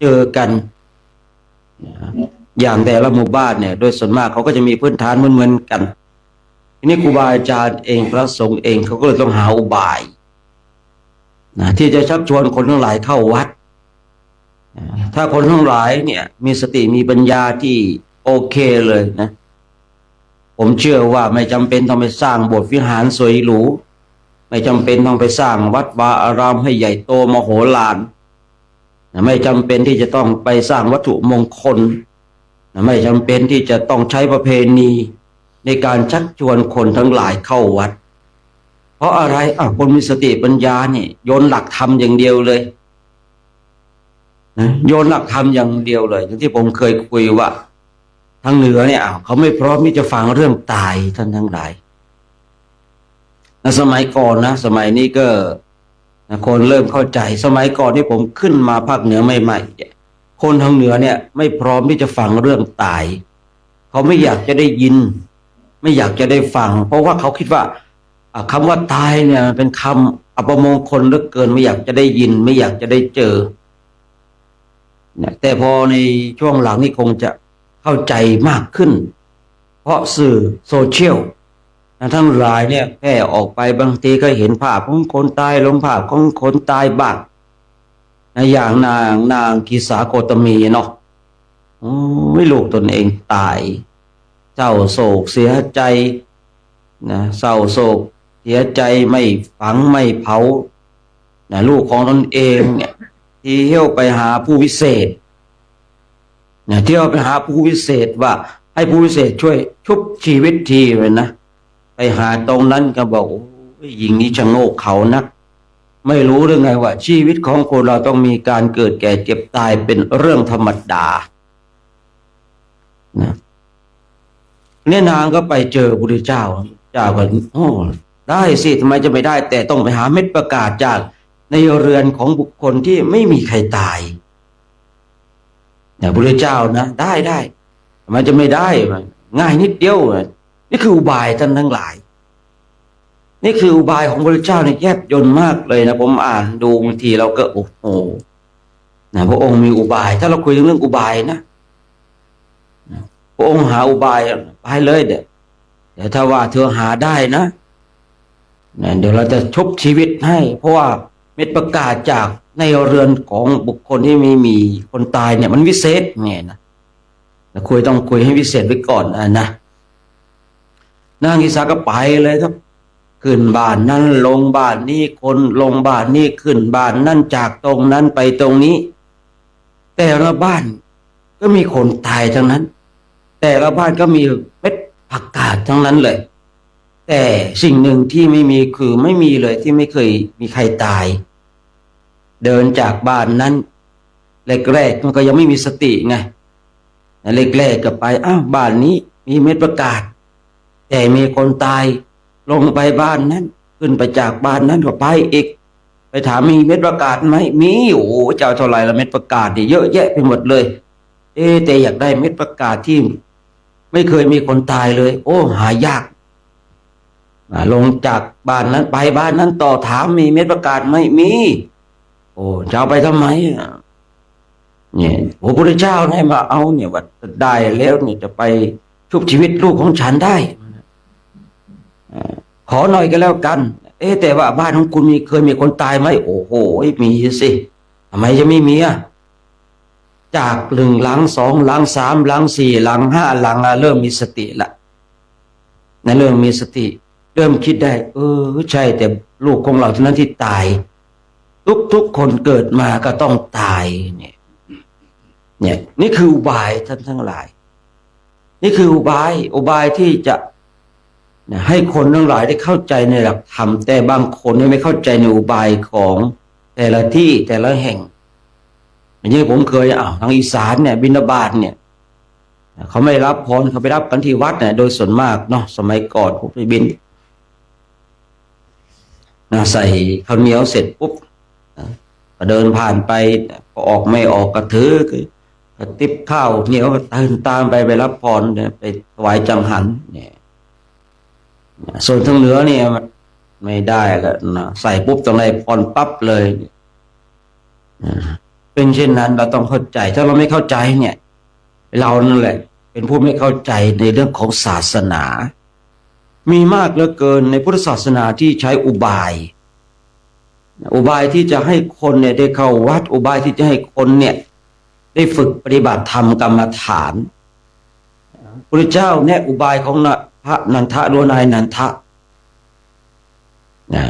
เจอกันอย่างแต่ละหมู่บ้านเนี่ยโดยส่วนมากเขาก็จะมีพื้นฐานเหมือนกันทีนี้ครูบาอาจารย์เองพระสงฆ์เองเขาก็เลยต้องหาอุบายที่จะชักชวนคนทั้งหลายเข้าวัดถ้าคนทั้งหลายเนี่ยมีสติมีปัญญาที่โอเคเลยนะผมเชื่อว่าไม่จำเป็นต้องไปสร้างโบสถ์วิหารสวยหรูไม่จำเป็นต้องไปสร้างวัดวาอารามให้ใหญ่โตมโหฬารไม่จำเป็นที่จะต้องไปสร้างวัตถุมงคลไม่จำเป็นที่จะต้องใช้ประเพณีในการชักชวนคนทั้งหลายเข้าวัดเพราะอะไรคนมีสติปัญญาเนี่ยโยนหลักธรรมอย่างเดียวเลยนะโยนหลักธรรมอย่างเดียวเลยอย่างที่ผมเคยคุยว่าทางเหนือเนี่ยเขาไม่พร้อมที่จะฟังเรื่องตายท่านทั้งหลายสมัยก่อนนะสมัยนี้ก็คนเริ่มเข้าใจสมัยก่อนที่ผมขึ้นมาภาคเหนือใหม่ๆคนทางเหนือเนี่ยไม่พร้อมที่จะฟังเรื่องตายเขาไม่อยากจะได้ยินไม่อยากจะได้ฟังเพราะว่าเขาคิดว่าคำว่าตายเนี่ยเป็นคำอัปมงคลเหลือเกินไม่อยากจะได้ยินไม่อยากจะได้เจอแต่พอในช่วงหลังนี่คงจะเข้าใจมากขึ้นเพราะสื่อโซเชียลทั้งหลายเนี่ยแพร่ออกไปบางทีก็เห็นภาพของคนตายลงภาพของคนตายบ้างอย่างนางกีสาโคตมีเนาะไม่ลูกตนเองตายเศร้าโศกเสียใจเศร้าโศกเสียใจไม่ฝังไม่เผาลูกของตนเองเนี่ยที่เที่ยวไปหาผู้วิเศษเที่ยวไปหาผู้วิเศษว่าให้ผู้วิเศษช่วยชุบชีวิตทีเลยนะไปหาตรงนั้นก็บอกหญิงนี้ชะโงกเขานักไม่รู้หรือไงว่าชีวิตของคนเราต้องมีการเกิดแก่เจ็บตายเป็นเรื่องธรรมดาเนี่ยนางก็ไปเจอพระพุทธเจ้าก็ได้สิทำไมจะไม่ได้แต่ต้องไปหาเม็ดประกาศจากในเรือนของบุคคลที่ไม่มีใครตายพระพุทธเจ้านะได้ทำไมจะไม่ได้ง่ายนิดเดียวนี่คืออุบายท่านทั้งหลายนี่คืออุบายของพระพุทธเจ้าเนี่ยแยบยลมากเลยนะผมอ่านดูบางทีเราก็โอ้โหพระองค์มีอุบายถ้าเราคุยเรื่องอุบายนะพระองค์หาอุบายไปเลยเดี๋ยวถ้าว่าเธอหาได้นะเดี๋ยวเราจะชุบชีวิตให้เพราะว่าเม็ดประกาศจากในเรือนของบุคคลที่ไม่มีคนตายเนี่ยมันวิเศษไงนะต้องคุยให้วิเศษไว้ก่อนนะนางกิสาก็ไปเลยครับขึ้นบ้านนั้นลงบ้านนี้คนลงบ้านนี้ขึ้นบ้านนั้นจากตรงนั้นไปตรงนี้แต่ละบ้านก็มีคนตายทั้งนั้นแต่ละบ้านก็มีเม็ดผักกาดทั้งนั้นเลยแต่สิ่งหนึ่งที่ไม่มีคือไม่มีเลยที่ไม่เคยมีใครตายเดินจากบ้านนั้นแรกๆมันก็ยังไม่มีสติไงแรกๆก็ไปบ้านนี้มีเม็ดผักกาดแต่มีคนตายลงไปบ้านนั้นขึ้นไปจากบ้านนั้นก็ไปอีกไปถามมีเม็ดผักกาดไหมมีเจ้าเท่าไหร่ละเม็ดผักกาดเยอะแยะไปหมดเลยแต่อยากได้เม็ดผักกาดที่ไม่เคยมีคนตายเลยหายากลงจากบ้านนั้นไปบ้านนั้นต่อถามมีเม็ดผักกาดไหมมีจะเอาไปทำไมเนี่ยพระพุทธเจ้าให้มาเอาเนี่ยว่าได้แล้วเนี่ยจะไปชุบชีวิตลูกของฉันได้ขอหน่อยก็แล้วกันแต่ว่าบ้านของคุณเคยมีคนตายไหมโอ้โหมีสิทำไมจะไม่มีจาก1 หลัง 2 หลัง 3 หลัง 4 หลัง 5 หลังเริ่มมีสติละเริ่มมีสติเริ่มคิดได้ใช่แต่ลูกของเราเท่านั้นที่ตายทุกคนเกิดมาก็ต้องตายเนี่ยนี่คืออุบายท่านทั้งหลายนี่คืออุบายที่จะให้คนทั้งหลายได้เข้าใจในหลักธรรมแต่บางคนไม่เข้าใจในอุบายของแต่ละที่แต่ละแห่งอย่างนี้ผมเคยทางอีสานเนี่ยบิณฑบาตเนี่ยเขาไม่รับพรเขาไปรับกันที่วัดเนี่ยโดยส่วนมากเนาะสมัยก่อนผมไปบิณฑใส่ข้าวเหนียวเสร็จปุ๊บก็เดินผ่านไปพอออกไม่ออกก็ถือกระติบข้าวเหนียวก็เดินตามไปรับพรไปถวายจังหันเนี่ยส่วนทางเหนือเนี่ยไม่ได้แล้วนะใส่ปุ๊บตรงไหนพรปั๊บเลย เป็นเช่นนั้นเราต้องเข้าใจถ้าเราไม่เข้าใจเนี่ยเรานั่นแหละเป็นผู้ไม่เข้าใจในเรื่องของศาสนามีมากเหลือเกินในพุทธศาสนาที่ใช้อุบายที่จะให้คนเนี่ยได้เข้าวัดอุบายที่จะให้คนเนี่ยได้ฝึกปฏิบัติธรรมกรรมฐานพระเจ้าแนะอุบายของพระนันทะหรือนายนันทะนะ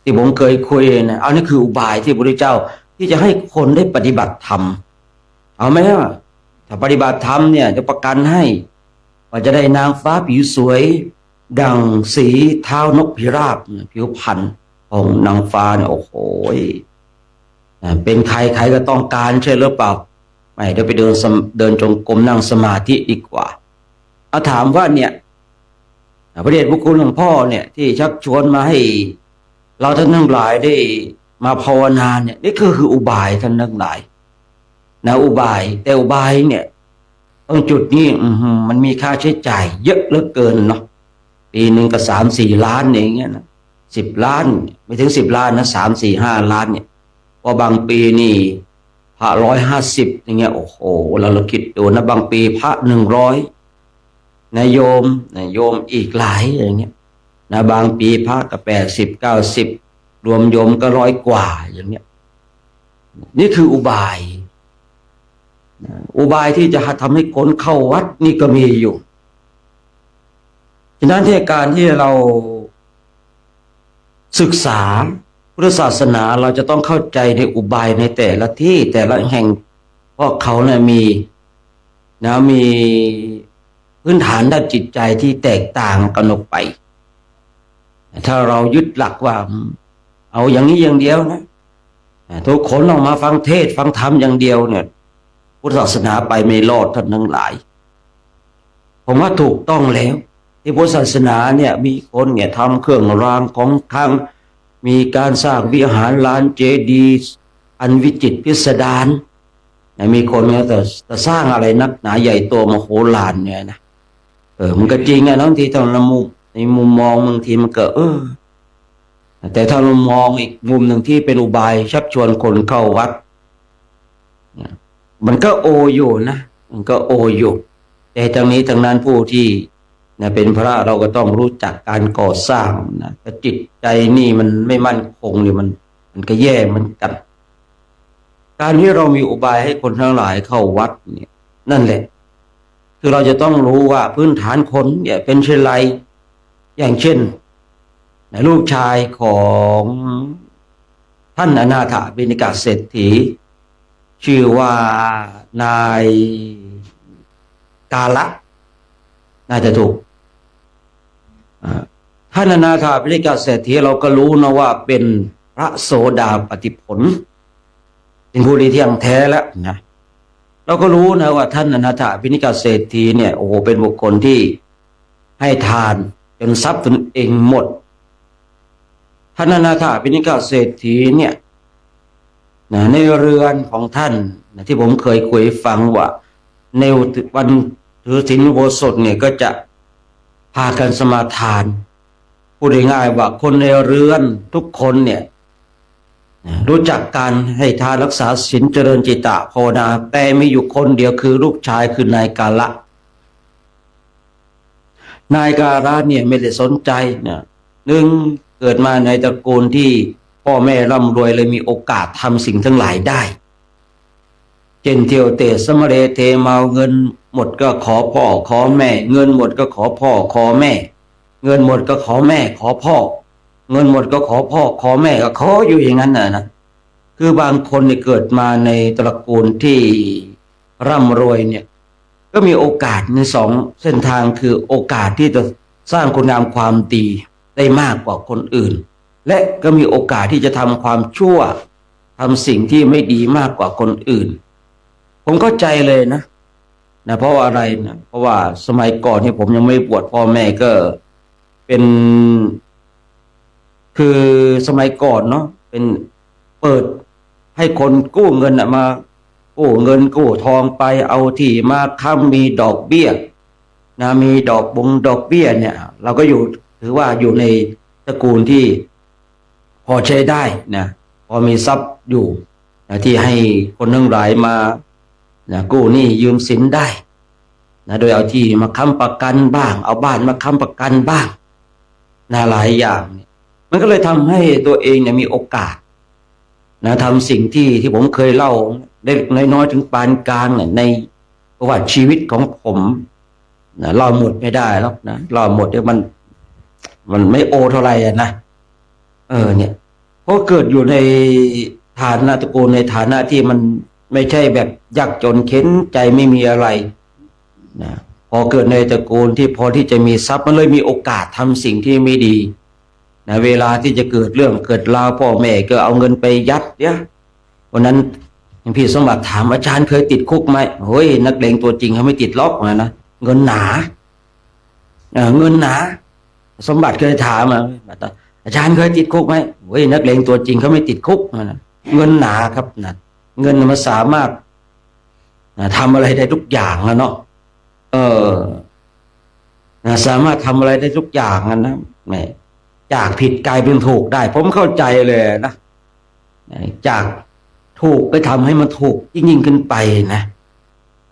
ที่ผมเคยคุยนะอันนี้คืออุบายที่พระเจ้าที่จะให้คนได้ปฏิบัติธรรมเอาไหมล่ะถ้าปฏิบัติธรรมเนี่ยจะประกันให้ว่าจะได้นางฟ้าผิวสวยดังสีเท้านกพิราบผิวพรรณของนางฟ้าเนี่ยโอ้โหเป็นใครใครก็ต้องการใช่หรือเปล่าไม่เดี๋ยวไปเดินจงกรมนั่งสมาธิดีกว่าเอาถามว่าเนี่ยพระเดชพระคุณหลวงพ่อเนี่ยที่ชักชวนมาให้เราท่านทั้งหลายได้มาภาวนาเนี่ยนี่คืออุบายท่านทั้งหลายนะอุบายแต่อุบายเนี่ยตรงจุดนี้มันมีค่าใช้จ่ายเยอะเหลือเกินเนาะปีหนึ่งก็3-4 ล้านอย่างเงี้ยนะ10 ล้านไม่ถึง10 ล้านนะ3-4-5 ล้านเนี่ยพอบางปีนี่พระ150อย่างเงี้ยโอ้โหเราคิดดูนะบางปีพระ100นะโยมอีกหลายอย่างเงี้ยนะบางปีพระก็80-90รวมโยมก็100 กว่าอย่างเงี้ยนี่คืออุบายที่จะทำให้คนเข้าวัดนี่ก็มีอยู่ฉะนั้นที่การที่เราศึกษาพุทธศาสนาเราจะต้องเข้าใจในอุบายในแต่ละที่แต่ละแห่งเพราะเขาเนี่ยมีพื้นฐานด้านจิตใจที่แตกต่างกันออกไปถ้าเรายึดหลักว่าเอาอย่างนี้อย่างเดียวนะทุกคนออกมาฟังเทศฟังธรรมอย่างเดียวเนี่ยพุทธศาสนาไปไม่รอดท่านทั้งหลายผมว่าถูกต้องแล้วที่พุทธศาสนาเนี่ยมีคนเนี่ยทำเครื่องรางของขลังมีการสร้างวิหารลานเจดีย์อันวิจิตรพิสดารมีคนเนี่ยแต่สร้างอะไรนักหนาใหญ่โตมโหฬารเนี่ยนะมันก็จริงนะบางทีถ้าเราในมุมมองบางทีมันก็แต่ถ้าเรามองอีกมุมหนึ่งที่เป็นอุบายชักชวนคนเข้าวัดมันก็โออยู่นะมันก็โออยู่แต่ทั้งนี้ทั้งนั้นผู้ที่เป็นพระเราก็ต้องรู้จักการก่อสร้างนะแต่จิตใจนี่มันไม่มั่นคงนี่มันก็แย่เหมือนกันการที่เรามีอุบายให้คนทั้งหลายเข้าวัดเนี่ยนั่นแหละคือเราจะต้องรู้ว่าพื้นฐานคนเนี่ยเป็นเช่นไรอย่างเช่นลูกชายของท่านอนาถบิณฑิกเศรษฐีชื่อว่านายกาละน่าจะถูกท่านอนาถบิณฑิกเศรษฐีเราก็รู้นะว่าเป็นพระโสดาปัตติผลเป็นผู้ที่เที่ยงแท้แล้วนะเราก็รู้นะว่าท่านอนาถบิณฑิกเศรษฐีเนี่ยโอ้โหเป็นบุคคลที่ให้ทานจนทรัพย์ตนเองหมดท่านอนาถบิณฑิกเศรษฐีเนี่ยในเรือนของท่านที่ผมเคยคุยฟังว่าในวันถือศีลอุโบสถเนี่ยก็จะพากันสมาทานพูดง่ายๆว่าคนในเรือนทุกคนเนี่ยรู้จักการให้ทานรักษาศีลเจริญจิตตภาวนาแต่มีอยู่คนเดียวคือลูกชายคือนายกาละนายกาละเนี่ยไม่ได้สนใจนะหนึ่งเกิดมาในตระกูลที่พ่อแม่ร่ำรวยเลยมีโอกาสทำสิ่งทั้งหลายได้เช่นเที่ยวเตะสมเรเทเมาเงินหมดก็ขอพ่อขอแม่เงินหมดก็ขอพ่อขอแม่เงินหมดก็ขอแม่ขอพ่อเงินหมดก็ขอพ่อขอแม่ก็ขออยู่อย่างนั้นนะคือบางคนเนี่ยเกิดมาในตระกูลที่ร่ำรวยเนี่ยก็มีโอกาสในสองเส้นทางคือโอกาสที่จะสร้างคุณงามความดีได้มากกว่าคนอื่นและก็มีโอกาสที่จะทำความชั่วทำสิ่งที่ไม่ดีมากกว่าคนอื่นผมเข้าใจเลยนะเพราะว่าอะไรนะเพราะว่าสมัยก่อนที่ผมยังไม่บวชพ่อแม่ก็เป็นคือสมัยก่อนเนาะเป็นเปิดให้คนกู้เงินมากู้เงินกู้ทองไปเอาที่มาค้ำมีดอกเบี้ยมีดอกเบี้ยเนี่ยเราก็อยู่ถือว่าอยู่ในตระกูลที่พอใช้ได้นะพอมีทรัพย์อยู่ ที่ให้คนทั้งหลายมากู้หนี้ยืมสินได้โดยเอาที่มาค้ำประกันบ้างเอาบ้านมาค้ำประกันบ้างหลายอย่างเนี่ยมันก็เลยทำให้ตัวเองมีโอกาสทำสิ่งที่ผมเคยเล่าได้น้อยๆถึงปานกลางในประวัติชีวิตของผมเล่าหมดไม่ได้หรอกนะเล่าหมดเนี่ยมันไม่โอเท่าไหร่นะเนี่ยเพราะเกิดอยู่ในฐานะตระกูลในฐานะที่มันไม่ใช่แบบยากจนเข็นใจไม่มีอะไรนะพอเกิดในตระกูลที่พอที่จะมีทรัพย์มันเลยมีโอกาสทำสิ่งที่ไม่ดีเวลาที่จะเกิดเรื่องเกิดราวพ่อแม่ก็เอาเงินไปยัดเนี่ยวันนั้นพี่สมบัติถามอาจารย์เคยติดคุกไหมเฮ้ยนักเลงตัวจริงเขาไม่ติดล็อกนะเงินหนาเงินหนาสมบัติเคยถามอาจารย์เคยติดคุกไหมเฮ้ยนักเลงตัวจริงเขาไม่ติดคุกนะเงินหนาครับนะเงินมันสามารถทำอะไรได้ทุกอย่างนะเนาะสามารถทำอะไรได้ทุกอย่างนะแหมจากผิดกลายเป็นถูกได้ผมเข้าใจเลยนะจากถูกไปทำให้มันถูกยิ่งขึ้นไปนะ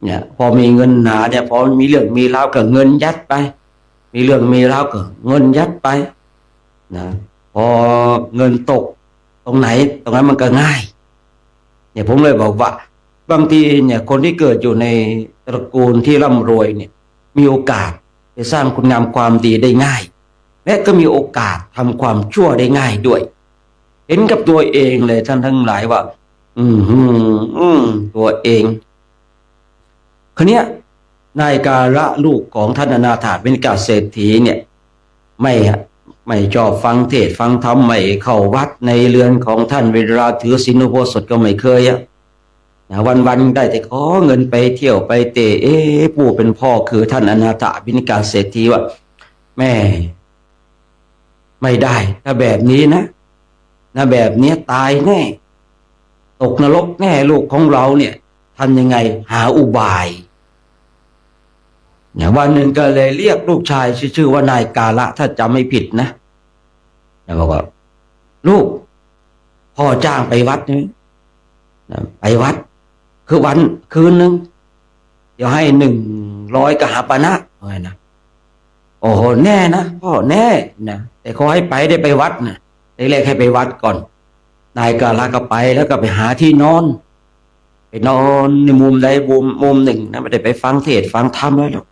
เนี่ยพอมีเงินหนาเนี่ยพอมีเรื่องมีราวก็เงินยัดไปมีเรื่องมีราวก็เงินยัดไปนะพอเงินตกตรงไหนตรงนั้นมันก็ง่ายเนี่ยผมเลยบอกว่าบางทีเนี่ยคนที่เกิดอยู่ในตระกูลที่ร่ำรวยเนี่ยมีโอกาสจะสร้างคุณงามความดีได้ง่ายและก็มีโอกาสทำความชั่วได้ง่ายด้วยเห็นกับตัวเองเลยท่านทั้งหลายว่าตัวเองคนเนี้ยนายกาละลูกของท่านอนาถบิณฑิกเศรษฐีเนี่ยไม่ชอบฟังเทศฟังธรรมไม่เข้าวัดในเรือนของท่านเวลาถือศีลอุโบสถก็ไม่เคยวันได้แต่ขอเงินไปเที่ยวไปเตะผู้เป็นพ่อคือท่านอนาถบิณฑิกเศรษฐีว่าแม่ไม่ได้ถ้าแบบนี้นะแบบนี้ตายแน่ตกนรกแน่ลูกของเราเนี่ยทำยังไงหาอุบายวันหนึ่งก็เลยเรียกลูกชายชื่อว่านายกาละถ้าจำไม่ผิดนะบอกว่าลูกพ่อจ้างไปวัดนี่ไปวัดคือวันคืนนึงเดี๋ยวให้100กหาปณะนะโอ้โหแน่นะพ่อแน่นะแต่ขอให้ไปได้ไปวัดนะได้แรกให้ไปวัดก่อนนายกาละก็ไปแล้วก็ไปหาที่นอนไปนอนในมุมใดมุมหนึ่งนะไม่ได้ไปฟังเทศฟังธรรมแล้วหรอก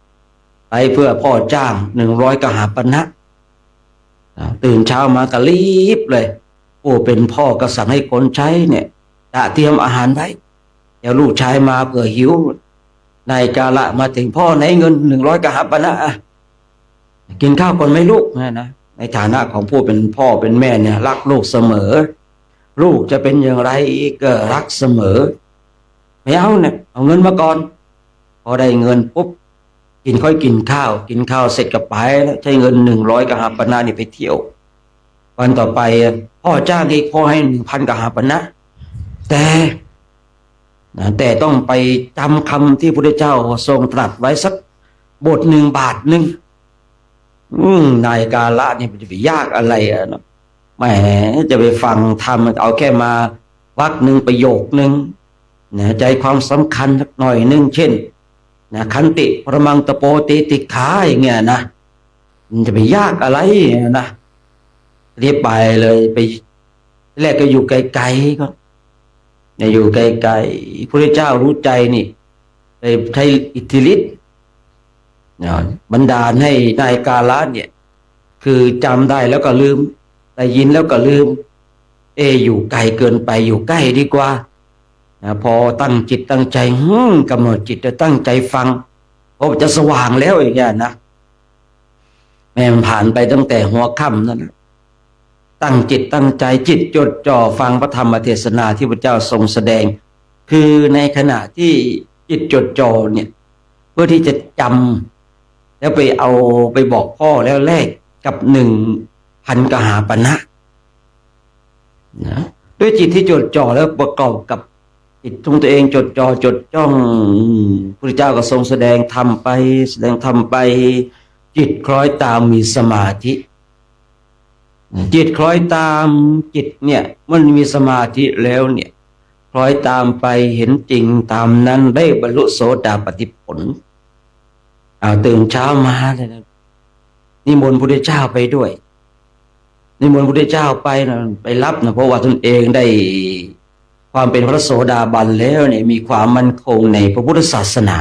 ไปเพื่อพ่อจ้าง100กหาปณะตื่นเช้ามาก็รีบเลยโอ้เป็นพ่อก็สั่งให้คนใช้เนี่ยเตรียมอาหารไว้เดี๋ยวลูกชายมาเผื่อหิวนายกาละมาถึงพ่อไหนเงิน100กหาปณะกินข้าวก่อนไหมลูกนะในฐานะของผู้เป็นพ่อเป็นแม่เนี่ยรักลูกเสมอลูกจะเป็นอย่างไรก็รักเสมอไม่เอาเนี่ยเอาเงินมาก่อนพอได้เงินปุ๊บค่อยกินข้าวเสร็จก็ไปแล้วใช้เงิน100กหาปณะนี่ไปเที่ยววันต่อไปพ่อจ้างอีกพ่อให้1,000กหาปณะแต่ต้องไปจำคำที่พระพุทธเจ้าทรงตรัสไว้สักบท1 บาทนึงนายกาละนี่มันจะไปยากอะไรนะแหมจะไปฟังทำเอาแค่มาวรรคหนึ่งประโยคนึงใจความสำคัญสักหน่อยนึงเช่นขันติปรมังตโปติติขาอย่างเงี้ยนะมันจะไปยากอะไรนะเรียบไปเลยไปแรกก็อยู่ไกลๆก็อยู่ไกลๆพระเจ้ารู้ใจนี่ไปใช้อิทธิฤทธิ์บันดาลให้นายกาละเนี่ยคือจำได้แล้วก็ลืมได้ยินแล้วก็ลืมอยู่ไกลเกินไปอยู่ใกล้ดีกว่าพอตั้งจิตตั้งใจกำหนดจิตจะตั้งใจฟังพอจะสว่างแล้วอย่างเงี้ยนะแม่ผ่านไปตั้งแต่หัวค่ำนั่นตั้งจิตตั้งใจจิตจดจ่อฟังพระธรรมเทศนาที่พระเจ้าทรงแสดงคือในขณะที่จิตจดจ่อเนี่ยเพื่อที่จะจำแล้วไปบอกพ่อแล้วแลกกับ1,000กหาปณะด้วยจิตที่จดจ่อแล้วประกอบกับจิตของตัวเองจดจ่อจดจ้องพระเจ้าก็ทรงแสดงธรรมไปจิตคล้อยตามมีสมาธิจิตคล้อยตามจิตเนี่ยมันมีสมาธิแล้วเนี่ย คล้อยตามไปเห็นจริงตามนั้นได้บรรลุโสดาปัตติผลตื่นเช้ามาเลยนะนิมนต์พระพุทธเจ้าไปด้วยนิมนต์พระพุทธเจ้าไปนะไปรับนะเพราะว่าตนเองได้ความเป็นพระโสดาบันแล้วเนี่ยมีความมั่นคงในพระพุทธศาสนา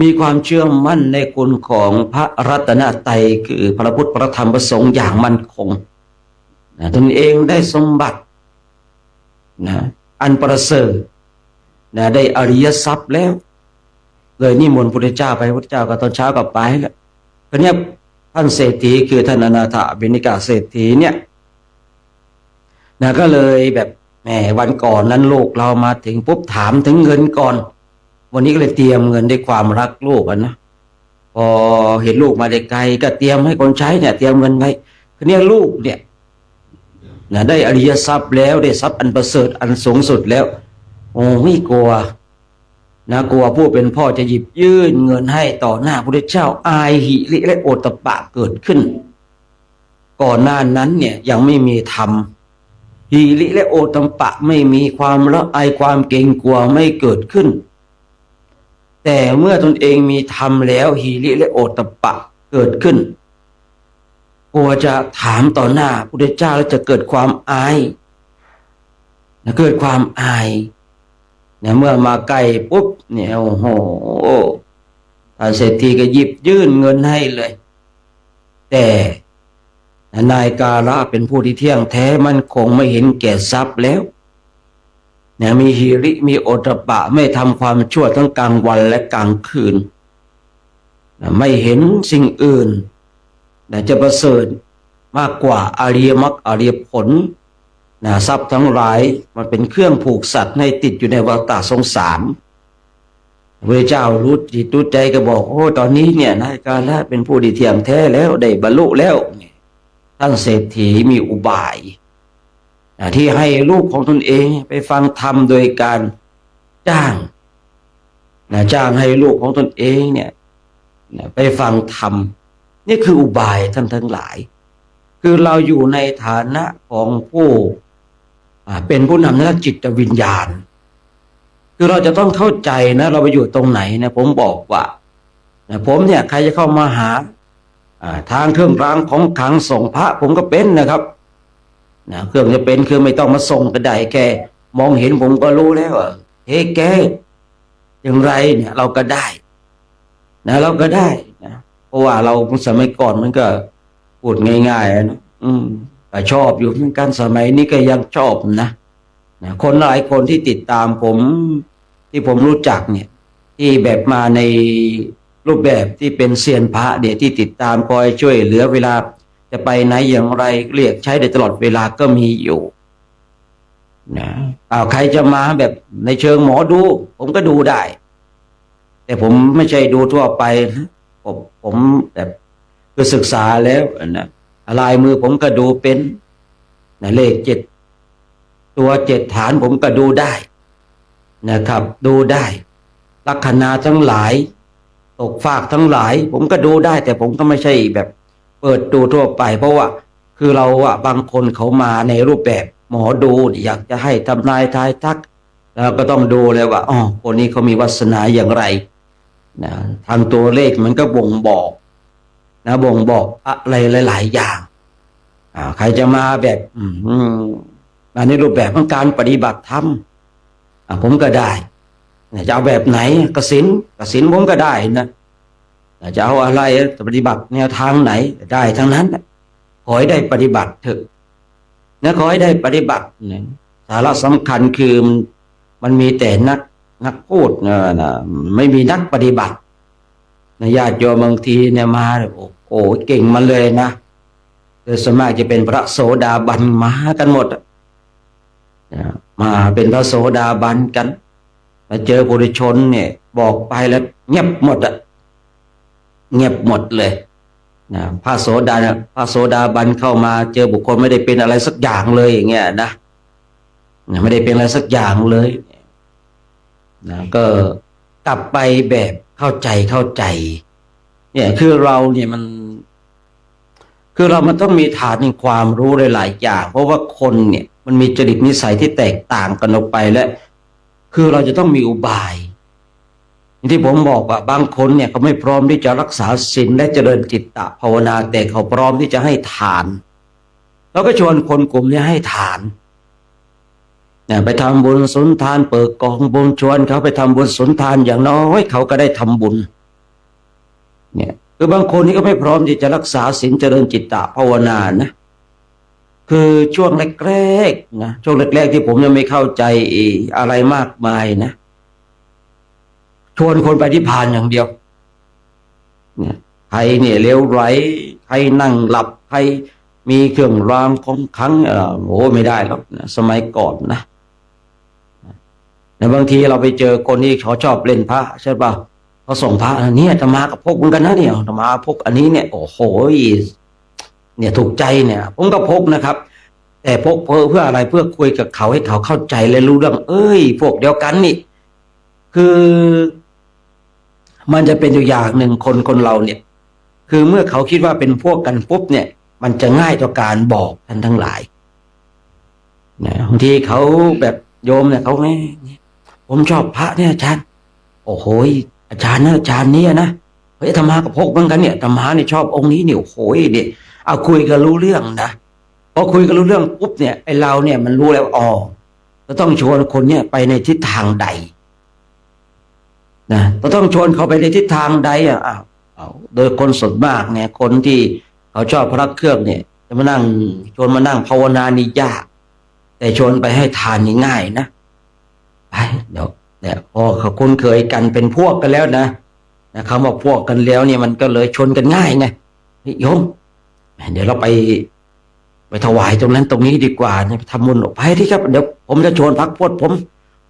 มีความเชื่อมั่นในคุณของพระรัตนตรัยคือพระพุทธพระธรรมพระสงฆ์อย่างมั่นคงนะตนเองได้สมบัตินะอันประเสริฐนะได้อริยทรัพย์แล้วเลยนิมนต์พระพุทธเจ้าไปพระพุทธเจ้าก็ตอนเช้าก็ไปแล้วทีนี้ท่านเศรษฐีคือท่านอนาถบิณฑิกาเศรษฐีเนี่ยนะก็เลยแบบแหมวันก่อนนั้นลูกเรามาถึงปุ๊บถามถึงเงินก่อนวันนี้ก็เลยเตรียมเงินด้วยความรักลูกนะพอเห็นลูกมาได้ไกลก็เตรียมให้คนใช้เนี่ยเตรียมเงินไว้ทีนี้ลูกเนี่ยนะได้อริยทรัพย์แล้วได้ทรัพย์อันประเสริฐอันสูงสุดแล้วโอ้ไม่กลัวนะกลัวผู้เป็นพ่อจะหยิบยื่นเงินให้ต่อหน้าพระพุทธเจ้าอายหิริและโอตตัปปะเกิดขึ้นก่อนหน้านั้นเนี่ยยังไม่มีธรรมหิริและโอตตัปปะไม่มีความละอายความเกรงกลัวไม่เกิดขึ้นแต่เมื่อตนเองมีธรรมแล้วหิริและโอตตัปปะเกิดขึ้นกลัวจะถามต่อหน้าพระพุทธเจ้าแล้วจะเกิดความอายเกิดความอายเนี่ยเมื่อมาใกล้ปุ๊บเนี่ยโอ้โหท่านเศรษฐีก็หยิบยื่นเงินให้เลยแต่นายกาละเป็นผู้ที่เที่ยงแท้มั่นคงไม่เห็นแก่ทรัพย์แล้วเนี่ยมีหิริมีโอตตัปปะไม่ทำความชั่วทั้งกลางวันและกลางคืนไม่เห็นสิ่งอื่นจะประเสริฐมากกว่าอริยมรรคอริยผลทรัพย์ทั้งหลายมันเป็นเครื่องผูกสัตว์ให้ติดอยู่ในวัฏสงสารพระเจ้ารู้จิตรู้ใจก็บอกโอ้ตอนนี้เนี่ยนายกาละเป็นผู้ที่เที่ยงแท้แล้วได้บรรลุแล้วท่านเศรษฐีมีอุบายที่ให้ลูกของตนเองไปฟังธรรมโดยการจ้างให้ลูกของตนเองเนี่ยไปฟังธรรมนี่คืออุบายท่านทั้งหลายคือเราอยู่ในฐานะของผู้เป็นผู้นำด้านจิตวิญญาณคือเราจะต้องเข้าใจนะเราไปอยู่ตรงไหนนะผมบอกว่าผมเนี่ยใครจะเข้ามาหาทางเครื่องรางของขลังส่งพระผมก็เป็นนะครับเครื่องจะเป็นคือไม่ต้องมาส่งก็ได้แกมองเห็นผมก็รู้แล้วเฮ้แกอย่างไรเนี่ยเราก็ได้เราก็ได้นะเพราะว่าเราสมัยก่อนมันก็พูดง่ายๆนะแต่ชอบอยู่เหมือนกันสมัยนี้ก็ยังชอบนะคนหลายคนที่ติดตามผมที่ผมรู้จักเนี่ยที่แบบมาในรูปแบบที่เป็นเซียนพระเดี๋ยวที่ติดตามคอยช่วยเหลือเวลาจะไปไหนอย่างไรเรียกใช้ได้ตลอดเวลาก็มีอยู่นะใครจะมาแบบในเชิงหมอดูผมก็ดูได้แต่ผมไม่ใช่ดูทั่วไปนะผมแบบคือศึกษาแล้วนะลายมือผมก็ดูเป็นนะเลข7 ตัว 7 ฐานผมก็ดูได้นะครับดูได้ลัคนาทั้งหลายตกฟากทั้งหลายผมก็ดูได้แต่ผมก็ไม่ใช่แบบเปิดดูทั่วไปเพราะว่าคือเราบางคนเขามาในรูปแบบหมอดูอยากจะให้ทำนายทายทักเราก็ต้องดูเลยว่าอ๋อคนนี้เขามีวาสนาอย่างไรนะทางตัวเลขมันก็บ่งบอกบ่งบอกอะไรหลายๆอย่างใครจะมาแบบมาในรูปแบบของการปฏิบัติธรรมผมก็ได้จะเอาแบบไหนกสิณผมก็ได้นะจะเอาอะไรปฏิบัติแนวทางไหนได้ทั้งนั้นขอให้ได้ปฏิบัติเถอะขอให้ได้ปฏิบัติสาระสำคัญคือมันมีแต่นักพูดไม่มีนักปฏิบัติญาติโยมบางทีเนี่ยมาโอ้เก่งมันเลยนะโดยส่วนมากจะเป็นพระโสดาบันมากันหมดมาเป็นพระโสดาบันกันมาเจอปุถุชนเนี่ยบอกไปแล้วเงียบหมดเงียบหมดเลยพระโสดาบันเข้ามาเจอบุคคลไม่ได้เป็นอะไรสักอย่างเลยอย่างเงี้ยนะไม่ได้เป็นอะไรสักอย่างเลยก็กลับไปแบบเข้าใจเนี่ยคือเราเนี่ยมัน คือเรามันต้องมีฐานในความรู้หลายๆอย่างเพราะว่าคนเนี่ยมันมีจริตนิสัยที่แตกต่างกันออกไปและคือเราจะต้องมีอุบายที่ผมบอกว่าบางคนเนี่ยเขาไม่พร้อมที่จะรักษาศีลและเจริญจิตตภาวนาแต่เขาพร้อมที่จะให้ทานเราก็ชวนคนกลุ่มนี้ให้ทานเนี่ยไปทำบุญสุนทานเปิดกองบุญชวนเขาไปทำบุญสุนทานอย่างน้อยเขาก็ได้ทำบุญเนี่ยคือบางคนนี่ก็ไม่พร้อมที่จะรักษาศีลเจริญจิตตภาวนานะคือช่วงแรกๆนะช่วงแรกๆที่ผมยังไม่เข้าใจอะไรมากมายนะชวนคนไปนิพพานอย่างเดียวเนี่ยใครเนี่ยเลวไหลใครนั่งหลับใครมีเครื่องรางของขลังโอ้ไม่ได้หรอกนะสมัยก่อนนะแต่บางทีเราไปเจอคนที่เขาชอบเล่นพระใช่ป่ะเขาส่งพระเนี่ยอาตมากับพกเหมือนกันนะเนี่ยอาตมาพกอันนี้เนี่ยโอ้โหเนี่ยถูกใจเนี่ยผมก็พกนะครับแต่พกเพื่ออะไรเพื่อคุยกับเขาให้เขาเข้าใจและรู้เรื่องพวกเดียวกันนี่คือมันจะเป็นตัวอย่างหนึ่งคนเราเนี่ยคือเมื่อเขาคิดว่าเป็นพวกกันปุ๊บเนี่ยมันจะง่ายต่อการบอกท่านทั้งหลายนะบางทีเขาแบบโยมเนี่ยเขาเนี่ยผมชอบพระเนี่ยอาจารย์โอ้โหอาจารย์นะอาจารย์เนี่ยนะเฮ้ยธรรมะกับพกเหมือนกันเนี่ยธรรมะเนี่ยชอบองค์นี้เนี่ยโอ้โหเนี่ยเอาคุยกันรู้เรื่องนะพอคุยกันรู้เรื่องปุ๊บเนี่ยไอเราเนี่ยมันรู้แล้วอ๋อเราต้องชวนคนเนี่ยไปในทิศทางใดนะเราต้องชวนเขาไปในทิศทางใดโดยคนส่วนมากเนี่ยคนที่เขาชอบพระเครื่องเนี่ยจะมานั่งชวนมานั่งภาวนานี่ยากแต่ชวนไปให้ทานนี่ง่ายนะไปเดี๋ยวเนี่ยพอเขาคุ้นเคยกันเป็นพวกกันแล้วนะคำว่าพวกกันแล้วเนี่ยมันก็เลยชนกันง่ายไงโยมเดี๋ยวเราไปถวายตรงนั้นตรงนี้ดีกว่าเนี่ยทำบุญออกไปที่ครับเดี๋ยวผมจะชวนพักพวกผม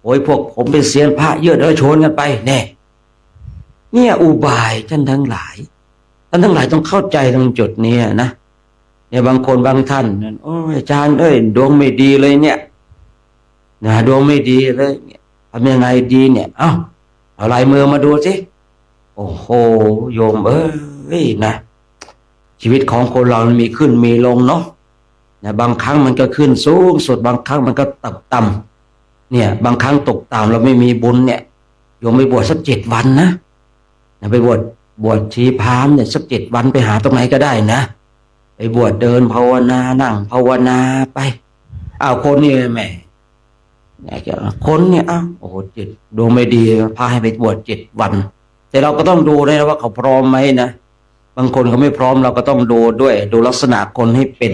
โอ้ยพวกผมเป็นเซียนพระเยอะเดี๋ยวชวนกันไปเนี่ยอุบายท่านทั้งหลายต้องเข้าใจตรงจุดนี้นะเนี่ยบางคนบางท่านโอ้ยอาจารย์ดวงไม่ดีเลยเนี่ยนะดวงไม่ดีเลยเนี่ยทำยังไงดีเนี่ยเอาลายมือมาดูสิโอ้โหโยมนะชีวิตของคนเรามันมีขึ้นมีลงเนาะนะบางครั้งมันก็ขึ้นสูงสุดบางครั้งมันก็ตกต่ำเนี่ยบางครั้งตกต่ำเราไม่มีบุญเนี่ยโยมไปบวชสัก7 วันนะไปบวชชีพราหมณ์เนี่ยสัก7 วันไปหาตรงไหนก็ได้นะไปบวชเดินภาวนานั่งภาวนาไปคนนี่แหมคนเนี่ยโอ้โหดวงไม่ดีพาให้ไปบวช7 วันแต่เราก็ต้องดูด้วยนะว่าเขาพร้อมไหมนะบางคนเขาไม่พร้อมเราก็ต้องดูด้วยดูลักษณะคนให้เป็น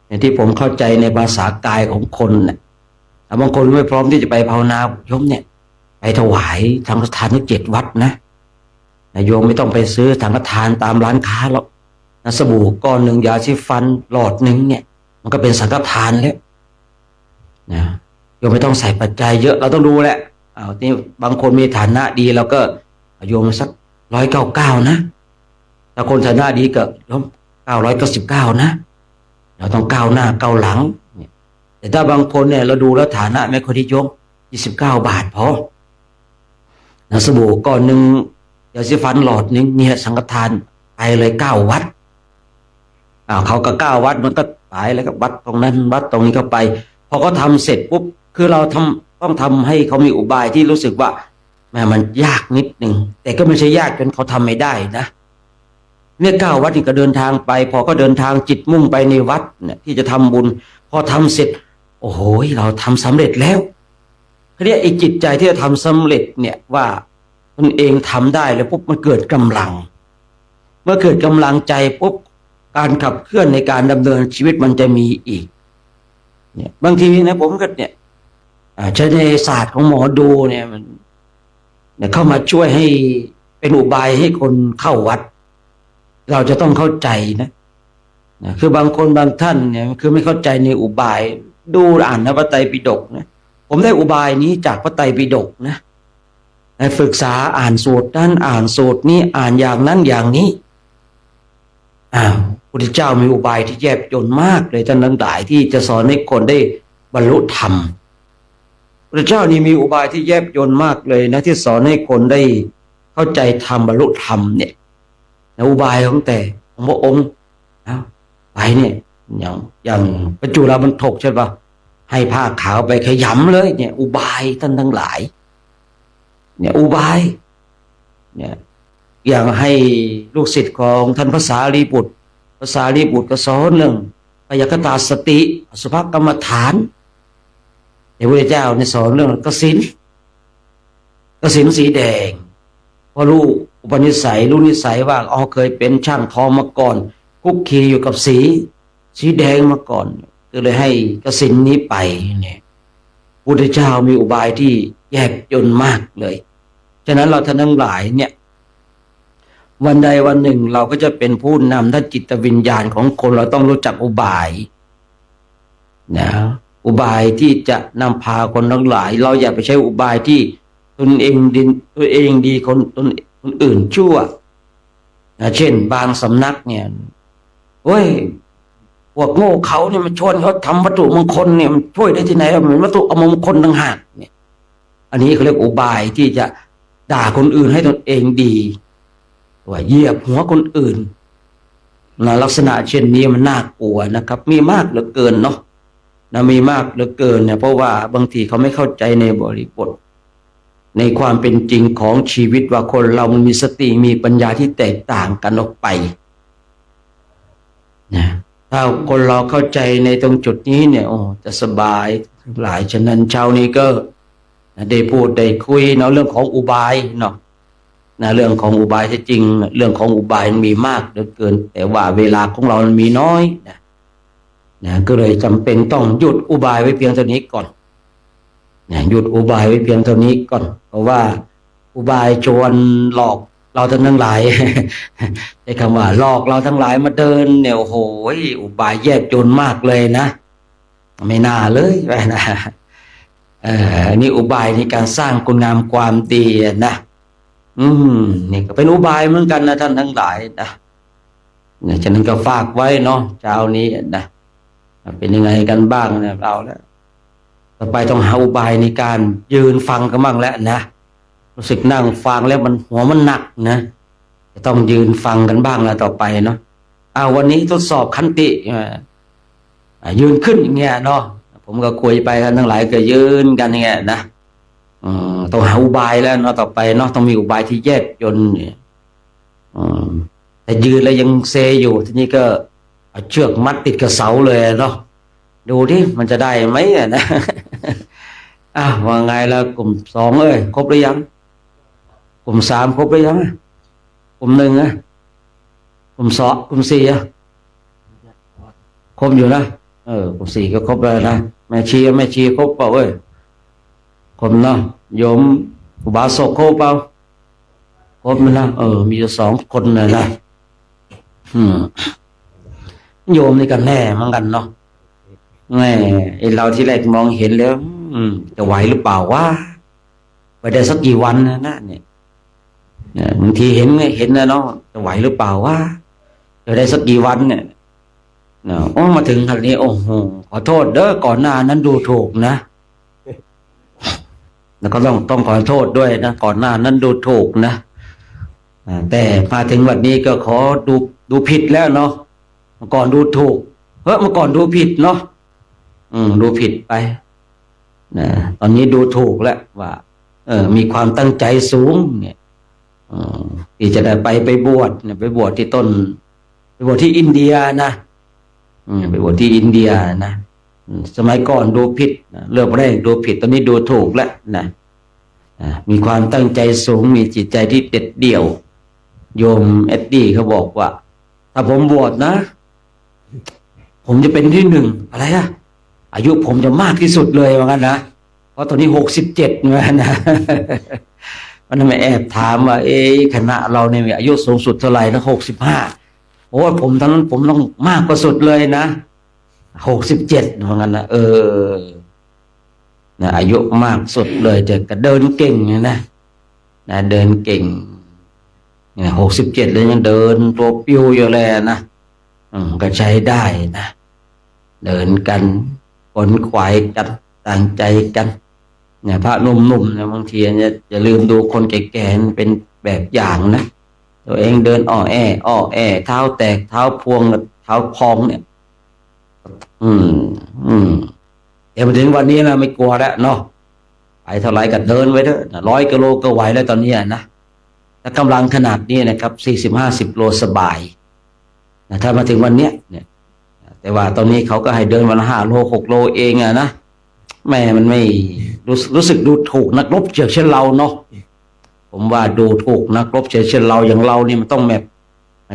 อย่างที่ผมเข้าใจในภาษากายของคนเนี่ยบางคนไม่พร้อมที่จะไปภาวนาโยมเนี่ยไปถวายสังฆทานที่7 วัดนะโยมไม่ต้องไปซื้อสังฆทานตามร้านค้าหรอกสบู่ก้อนหนึ่งยาสีฟันหลอดหนึ่งเนี่ยมันก็เป็นสังฆทานแล้วนะโยมไม่ต้องใส่ปัจจัยเยอะเราต้องดูแหละนี่บางคนมีฐานะดีเราก็โยมสัก199นะถ้าคนฐานะดีก็โยม999นะเราต้องก้าวหน้าก้าวหลังเนี่ยแต่ถ้าบางคนเนี่ยเราดูแล้วฐานะไม่ค่อยนิยม29 บาทพอสบู่ก้อนหนึ่งยาสีฟันหลอดนึงเนี่ยสังฆทานไปเลย9 วัดเขาก็9 วัดมันก็ไปแล้วก็วัดตรงนั้นวัดตรงนี้ก็ไปพอเขาทำเสร็จปุ๊บคือเราต้องทำให้เขามีอุบายที่รู้สึกว่าแม่มันยากนิดหนึ่งแต่ก็ไม่ใช่ยากจนเขาทำไม่ได้นะเนี่ย9 วัดนี่ก็เดินทางไปพอก็เดินทางจิตมุ่งไปในวัดเนี่ยที่จะทำบุญพอทำเสร็จโอ้โหเราทำสำเร็จแล้วเขาเรียกไอ้จิตใจที่จะทำสำเร็จเนี่ยว่าตนเองทำได้แล้วปุ๊บมันเกิดกำลังเมื่อเกิดกำลังใจปุ๊บการขับเคลื่อนในการดำเนินชีวิตมันจะมีอีกเนี่ยบางทีนะผมก็เนี่ยใช้ในศาสตร์ของหมอดูเนี่ยมันเข้ามาช่วยให้เป็นอุบายให้คนเข้าวัดเราจะต้องเข้าใจนะคือบางคนบางท่านเนี่ยคือไม่เข้าใจในอุบายดูอ่านพระไตรปิฎกนะผมได้อุบายนี้จากพระไตรปิฎกนะศึกษาอ่านสูตรนั้นอ่านสูตรนี้อ่านอย่างนั้นอย่างนี้พระพุทธเจ้ามีอุบายที่แยบยลมากเลยท่านทั้งหลายที่จะสอนให้คนได้บรรลุธรรมพระเจ้านี่มีอุบายที่แยบยลมากเลยนะที่สอนให้คนได้เข้าใจธรรมบรรลุธรรมเนี่ยอุบายของพระองค์ ไปเนี่ยอย่างประจุฬาบรรทกใช่ปะให้ผ้าขาวไปขยำเลยเนี่ยอุบายท่านทั้งหลายเนี่ยอุบายเนี่ยอย่างให้ลูกศิษย์ของท่านภาษาลีบุตรก็สอนเรื่องกายคตาสติอสุภกรรมฐานพระพุทธเจ้าเนี่ยสอนเรื่องกสิณสีแดงพอรู้อุปนิสัยรู้นิสัยว่าเคยเป็นช่างทองมาก่อนคุกคีอยู่กับสีแดงมาก่อนก็เลยให้กสิณนี้ไปเนี่ยพุทธเจ้ามีอุบายที่แยบยลมากเลยฉะนั้นเราท่านทั้งหลายเนี่ยวันใดวันหนึ่งเราก็จะเป็นผู้นำด้านจิตวิญญาณของคนเราต้องรู้จักอุบายนะอุบายที่จะนำพาคนทั้งหลายเราอย่าไปใช้อุบายที่ตนเองดีคนอื่นชั่วนะเช่นบางสำนักเนี่ยพวกโง่เขาเนี่ยมันชวนเขาทำวัตถุมงคลเนี่ยมันช่วยได้ที่ไหนมันเป็นวัตถุมงคลต่างหากเนี่ยอันนี้เขาเรียกอุบายที่จะด่าคนอื่นให้ตนเองดีว่าเหยียบหัวคนอื่นนะลักษณะเช่นนี้มันน่ากลัวนะครับมีมากเหลือเกินเนาะนะมีมากเหลือเกินเนี่ยเพราะว่าบางทีเขาไม่เข้าใจในบริบทในความเป็นจริงของชีวิตว่าคนเรามันมีสติมีปัญญาที่แตกต่างกันออกไปนะถ้าคนเราเข้าใจในตรงจุดนี้เนี่ยจะสบายหลายฉะนั้นเช้านี้ก็ได้พูดได้คุยเนาะเรื่องของอุบายเนาะนะเรื่องของอุบายที่จริงเรื่องของอุบายมีมากเหลือเกินแต่ว่าเวลาของเรามันมีน้อยนะก็เลยจำเป็นต้องหยุดอุบายไว้เพียงเท่านี้ก่อนนะหยุดอุบายไว้เพียงเท่านี้ก่อนเพราะว่าอุบายชวนหลอกเราทั้งหลายใช้คำว่าหลอกเราทั้งหลายมาเดินเนี่ยโอ้โหอุบายแยบยลมากเลยนะไม่น่าเลยนะนี่อุบายในการสร้างคุณงามความดีนะนี่ก็เป็นอุบายเหมือนกันนะท่านทั้งหลายนะฉะนั้นก็ฝากไว้เนาะเช้านี้นะเป็นยังไงกันบ้างเนี่ยเราแล้วต่อไปต้องหาอุบายในการยืนฟังกันบ้างแล้วนะรู้สึกนั่งฟังแล้วมันหัวมันหนักนะจะต้องยืนฟังกันบ้างแล้วต่อไปเนาะวันนี้ทดสอบขันติยืนขึ้นอย่างเงี้ยเนาะผมก็คุยไปกันทั้งหลายก็ยืนกันอย่างเงี้ยนะต้องหาอุบายแล้วเนาะต่อไปเนาะต้องมีอุบายที่แยบยลเนี่ยแต่ยืนแล้วยังเซอยู่ทีนี้ก็เอาเชือกมัดติดกับเสาเลยเนาะดูที่มันจะได้ไหมนะว่าไงแล้วกลุ่ม2ครบหรือยังกลุ่ม3ครบหรือยังกลุ่ม1กลุ่ม2กลุ่ม4ครบอยู่นะกลุ่ม4ก็ครบแล้วนะแม่ชีครบเปล่าครบเนาะโยมอุบาสกครบเปล่าครบมั้ยนะมีอยู่2คนนะโยมนี่กันแน่เหมือนกันเนาะแม่เราที่แรกมองเห็นแล้วจะไหวหรือเปล่าวะไปได้สักกี่วันนะเนี่ยบางทีเห็นนะเนาะจะไหวหรือเปล่าวะจะได้สักกี่วันเนี่ยมาถึงขนาดนี้โอ้โหขอโทษเด้อก่อนหน้านั้นดูถูกนะแล้วก็ต้องขอโทษด้วยนะก่อนหน้านั้นดูถูกนะแต่มาถึงวันนี้ก็ขอดูผิดแล้วเนาะเมื่อก่อนดูถูกเมื่อก่อนดูผิดเนาะดูผิดไปนะตอนนี้ดูถูกแล้วว่ามีความตั้งใจสูงเนี่ยที่จะได้ไปบวชเนี่ยไปบวชที่ไปบวชที่อินเดียนะไปบวชที่อินเดียนะสมัยก่อนดูผิดเรื่องแรกดูผิดตอนนี้ดูถูกแล้วนะมีความตั้งใจสูงมีจิตใจที่เด็ดเดี่ยวโยมเอ็ดดี้เขาบอกว่าถ้าผมบวชนะผมจะเป็นที่1อะไรอายุผมจะมากที่สุดเลยว่างั้นนะเพราะตอนนี้67เนี่ยนะมันไม่แอบถามว่าคณะเราเนี่ยอายุสูงสุดเท่าไหร่นะ65โอ้ผมตอนนั้นผมต้องมากกว่าสุดเลยนะ67ว่างั้นนะนะอายุมากสุดเลยแต่ก็เดินเก่งนะเดินเก่งเนี่ย67เลยยังเดินตัวปิ้วอยู่เลยนะก็ใช้ได้นะเดินกันขนขวายกันต่างใจกันเนี่ยพระหนุ่มๆเนี่ยบางทีอย่าลืมดูคนแก่ๆเป็นแบบอย่างนะตัวเองเดินอ้อแอเท้าแตกเท้าพวงแท เท้าพองเนี่ย อืม อืมแต่มาถึงวันนี้นะไม่กลัวแล้วเนาะไปเท่าไรก็เดินไว้เถอะ100 กิโลก็ไหวแล้วตอนนี้นะถ้ากำลังขนาดนี้นะครับ40-50 โลสบายนะถ้ามาถึงวันเนี้ยเนี่ยแต่ว่าตอนนี้เขาก็ให้เดินวันละ5 โล 6 โลเองอะนะแม่มันไม่รู้สึกดูถูกนักรบเช่นเราเนาะผมว่าดูถูกนักรบเช่นเราอย่างเรานี่มันต้องแบบ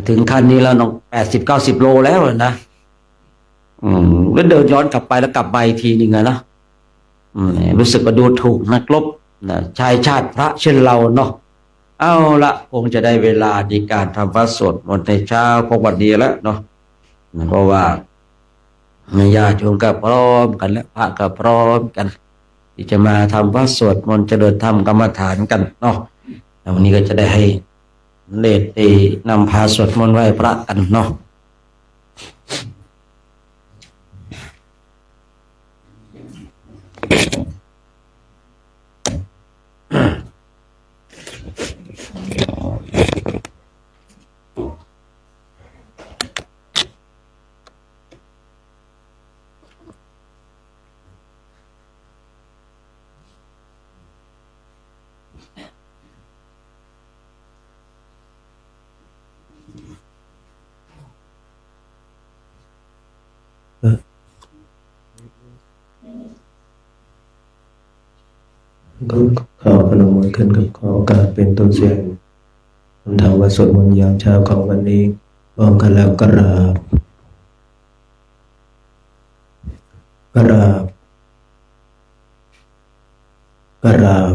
ถึงขั้นนี้แล้วน้อง80-90 โลแล้วนะแล้วเดินย้อนกลับไปแล้วกลับมาอีกทีหนึ่งนะรู้สึกว่าดูถูกนักรบนะชายชาติพระเช่นเราเนาะเอาละคงจะได้เวลาในการทำวัดสวดมนต์ในเช้าของวันนี้แล้วเนาะเพราะว่าญาติโยมก็พร้อมกันแล้วพระก็พร้อมกันที่จะมาทำวัดสวดมนต์เจริญธรรมกรรมฐานกันเนาะวันนี้ก็จะได้ให้เลดตีนำพาสวดมนต์ไหว้พระกันเนาะก็ขอพนมมือขึ้นกับขอโอกาสเป็นต้นเสียงทำวัดสวดมนต์ยามเช้าของวันนี้พร้อมกันแล้วกราบกราบกราบ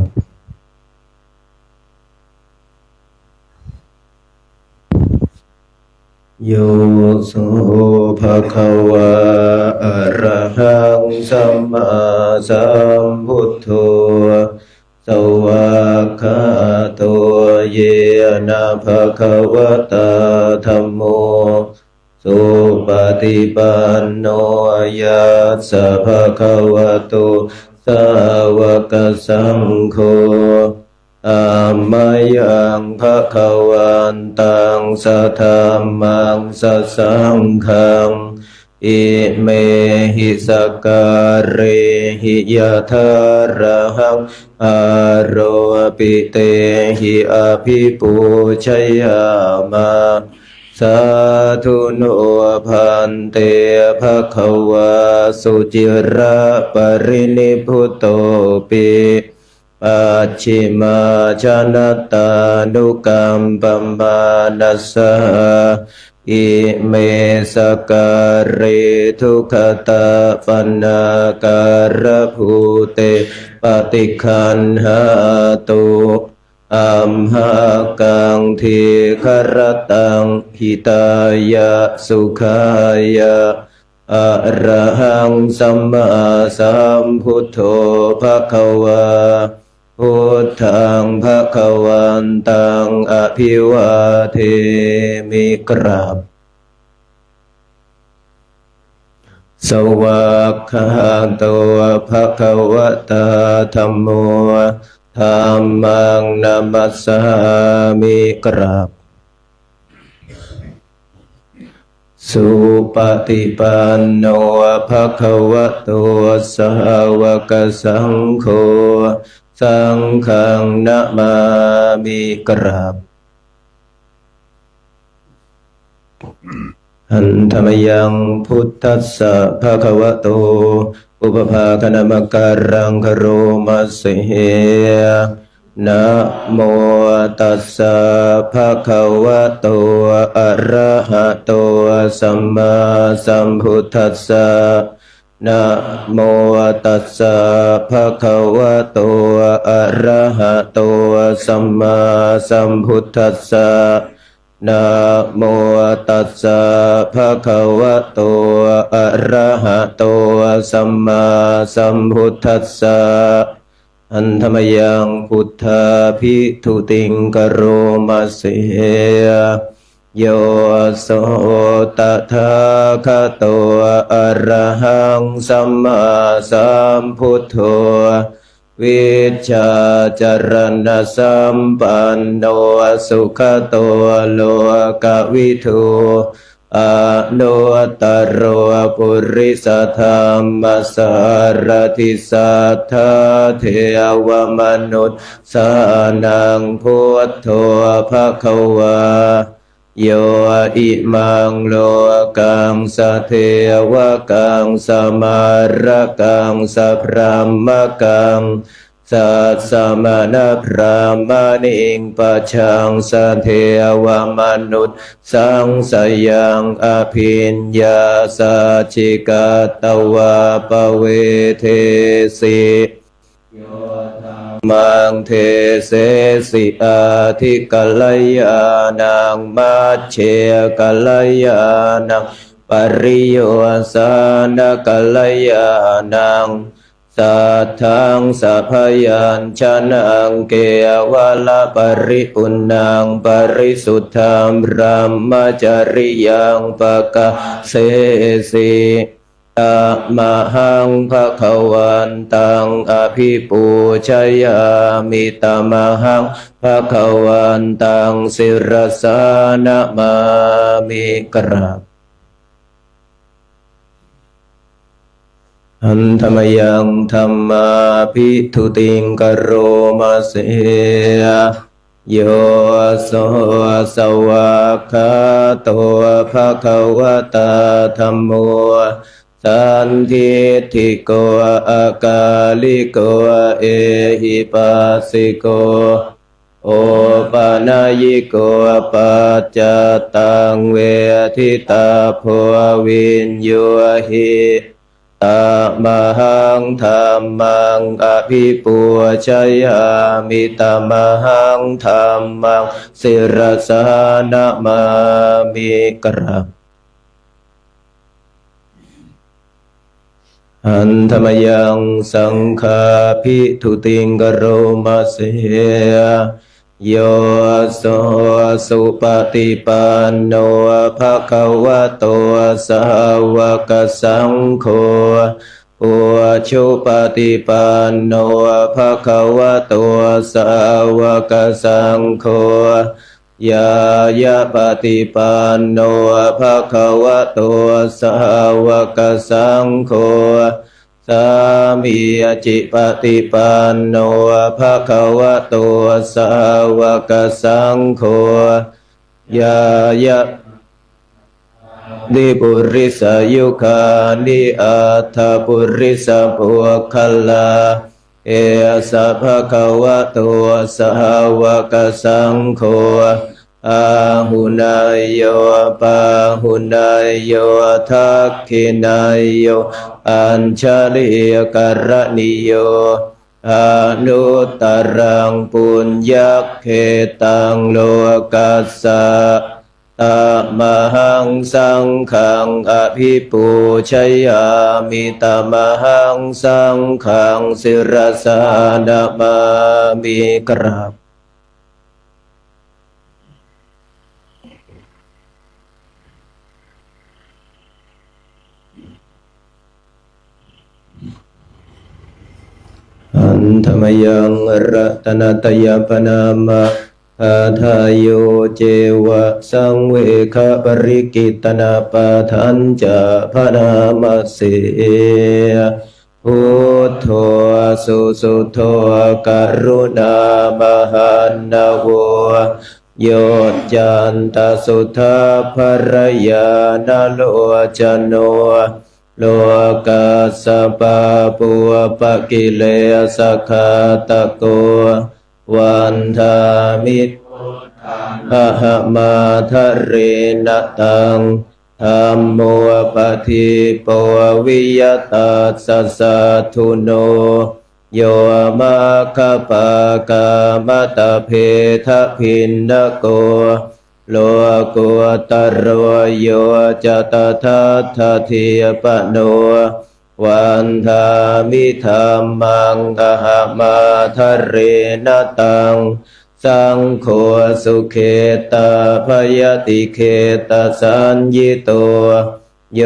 โยโสภะคะวะอะระหังสัมมาสัมพุทโธสวากขาโตเยนะภะคะวะตาธัมโมสุปฏิปันโนยัสสะภะคะวะโตสาวกสังโฆอามายังภะคะวันตังสัทธัมมังสัสสังฆังอิเมหิสการเรหิยะทาระหังอาโรปิเตหิอภิปูชยามะสาธุโนพันเตภะคะวะสุจิระปรินิพพุตโตปิปัจฉิมาชนะตานุกัมปัมมานัสสะอิเมสการเรทุขตาปันนาการภูเตปฏิคันหาตุอัมหากังทีครตังหิตายะสุขายะอะระหังสัมมาสัมพุทโธภะคะวาพุทธังภะคะวันตังอภิวาเทมิกราบสวากขาโตภะคะวะตาธัมโมธัมมังนัมมัสสามิกราบสุปฏิปันโนภะคะวะโตสาวกสังโฆสังฆังนะมามิกราบอันธรรมยังพุทธัสสะภะคะวะโตอุปภาคณมการังคโรมัสเหนะโมตัสสะภะคะวะโตอะระหะโตสัมมาสัมพุทธัสสะนะโมตัสสะภะคะวะโตอะระหะโตสัมมาสัมพุทธัสสะนะโมตัสสะภะคะวะโตอะระหะโตสัมมาสัมพุทธัสสะอันธรรมยังพุทธาภิทุติงกโรมัสเสโยโสตถาคโตอะระหังสัมมาสัมพุทโธวิชชาจรณะสัมปันโนสุขโตโลกวิทู อนุตตรปุริสธรรมสารติสัทธาเทวมนุษย์สานังพุทโธภควาโยอิมังโลกังสเทวกังสมารกังสัพพรหมกังสัสสมณพรามณิงปัจฉังสเทวมนุษย์สังสยังอภิญญาสัจจิกตวาปเวเทสิมังเทเสสิอาทิกัลยานังมัชเชกัลยานังปริโยสานกัลยานังสัทธังสัพยัญชนะเกวะละปริปุณังปริสุทธัมรัมมจริยังปะกะเสสิตมหังภะคะวันตังอภิปูชยามิตมหังภะคะวันตังศิรสานะมามิกราบอันธรรมยังธรรมาภิทุติงกโรมาเสโยโสสวากขาโตภะคะวะตาธัมโมสันทิฏฐิโกอากาลิโกเอหิปัสสิโกโอปานายิโกปัจจตังเวทิตาโพวินโยหิตมหังธัมมังอภิปูชยามิตมหังธัมมังศิรสานะมามิกราบอันธรรมยังสังฆาภิทุติงกโรมาเสโยโสสุปฏิปันโนภะคะวะโตสาวกสังโฆอุชุปฏิปันโนภะคะวะโตสาวกสังโฆยายะปฏิปันโนภะคะวะโตสาวกสังโฆสามีจิปฏิปันโนภะคะวะโตสาวกสังโฆยายะนิปุริสยุคานิอัตถปุริสปุคคลาเอสะภะคะวะโตสาวกสังโฆอาหุนายโยปาหุนายโยทักขินายโยอัญชลิกรณิโยอนุตตรังปุญญเขตังโลกัสสะตมหังสังฆังอภิปูชยามิตมหังสังฆังศิรสานะมามิกราบอันธรรมยังรัตนตยปนามะอาทายโยเจวะสังเวคะปริกิตนาปะทันจะพนามาเสพุทโธสุสุโธกรุณามหันนาโวโยจันตสุทธาภรยานโลจโนโลกัสสปะปุปะกิเลสขาตะโกวันธามิอะหะมาทะเรนตังธัมโมปะทิปวิยตัสสะสะทุโนโยมาคปะกามตะเพทะพินนโกโลกุตโรโยจตทัทธทิปโนวันธามิธัมมังอหะมาทะเรนตังสังโฆสุเขตาพยติเขตสัญญิโตโย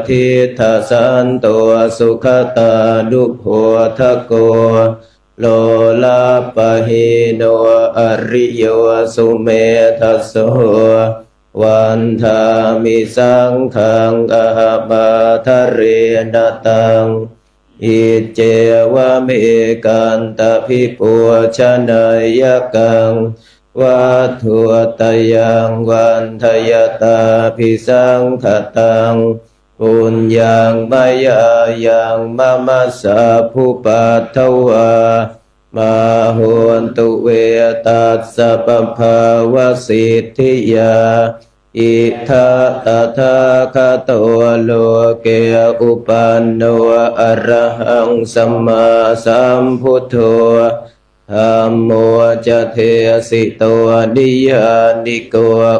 ทิฏฐสันโตสุขตานุโพธโกโลลาปะหิโนอริโยสุเมทัสโส วันทามิสังขังอหมาทะเรนตังอิเจวะเมกันตภิปุชนายกังวัตถุตยังวันทยตาภิสังขตังปุญญังมายายังมะมัสสะภุปัตถวามโหนตุเวตัสสะปะภาวสิทธิยาอิทัตถาคโตโลเกอุปันโนอะระหังสัมมาสัมพุทโธธัมโมจะเทสิโตนิยานิโก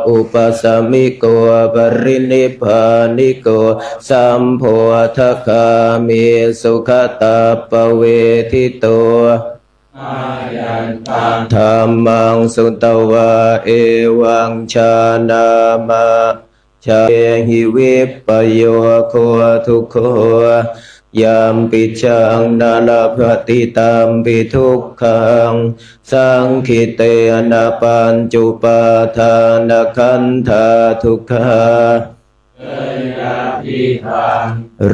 อุปสัมมิโกปรินิพพานิโกสัมโพธคามิสุขตาปเวทิโตธัมมังสุตวะเอวังชานามาชาหิวิปปโยโคทุกโขยามปิชังนาลภติตามปิทุกขังสังคิเตนะปัญจุปาทานขันธาทุกขา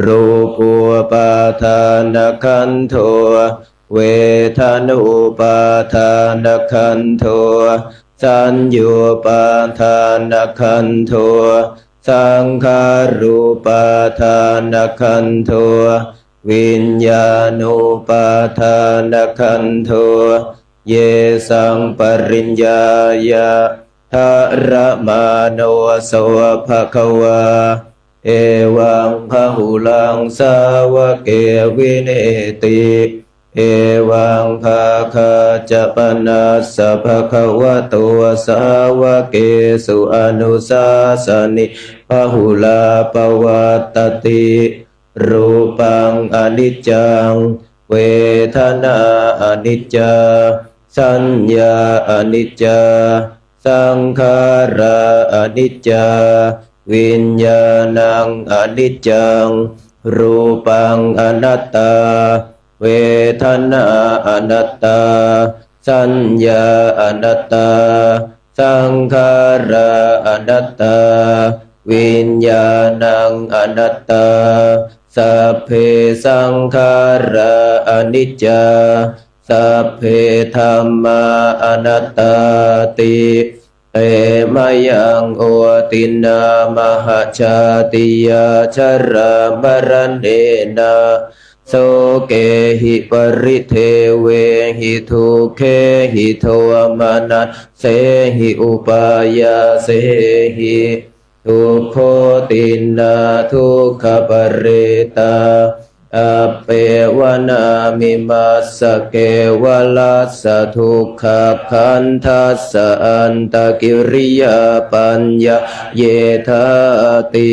รูปุปาทานขันโทเวทานุปาทานขันโทสัญญูปาทานขันโทสังขารูปาทานขันโทวิญญาณุปาทานขันโทเยสังปริญญายะทะระมาโนโสภควาเอวังพหุลังสาวกเกวิเนติเอวังภาคาจะปนัสสะภะคะวะโตสาวกเกสุอนุสาสนิพหุลาปวัตตติรูปังอนิจจังเวทนาอนิจจาสัญญาอนิจจาสังขาราอนิจจาวิญญาณังอนิจจังรูปังอนัตตาเวทนาอนัตตาสัญญาอนัตตาสังขาราอนัตตาวิญญาณังอนัตตาสัพเพสังขาราอนิจจาสัพเพธัมมาอนัตตาติเตมยังโอตินามหชาติยาชรามรณเนนะโสเกหิปริเทเวหิทุเคหิโทมานัสเสหิอุปายาเสหิทุกโขตินาทุกขปเรตาอเปวนามิมัสสะเกวลัสสะทุกขขันธัสสะอันตกิริยาปัญญาเยธาติ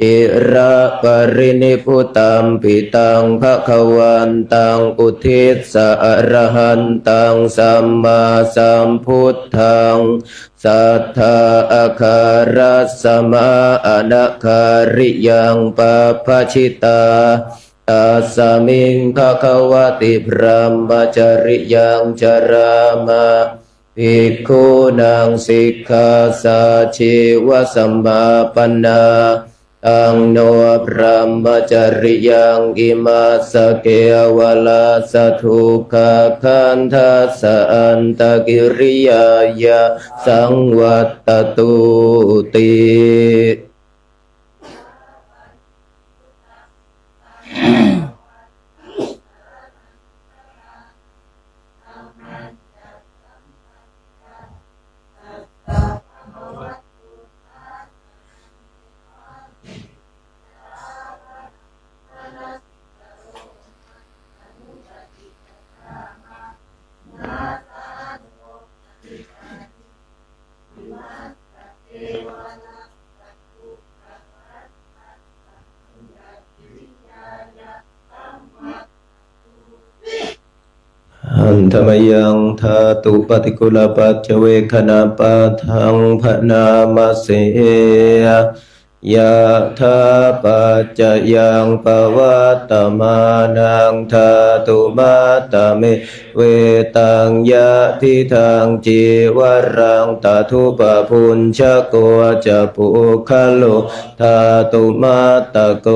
อิระปรินิพุตัมปิตังภคะวันตังอุทิศสะอรหันตังสัมมาสัมพุทธังสัทธาอาคารัสสมาอนาคาริยังปะภชิตาตัสสมิงภควติพรหมจริยังจรามะภิกขุนังสิกขาสาชีวสัมมาปันนาอังโนพระมจริยังอิมาสเกวลาสทุกขขันธัสสะอันตกิริยายะสังวัตตุติหันธรรมยังธาตุปฏิกุลปัจเจเวคณาปะทังพนามาเสยะธาปัจจยังปวัตตมานังธาตุมาตเม เวตังยะทิทางจีวรังตทุปพุญชโกจะปุคโลธาตุมาตะโก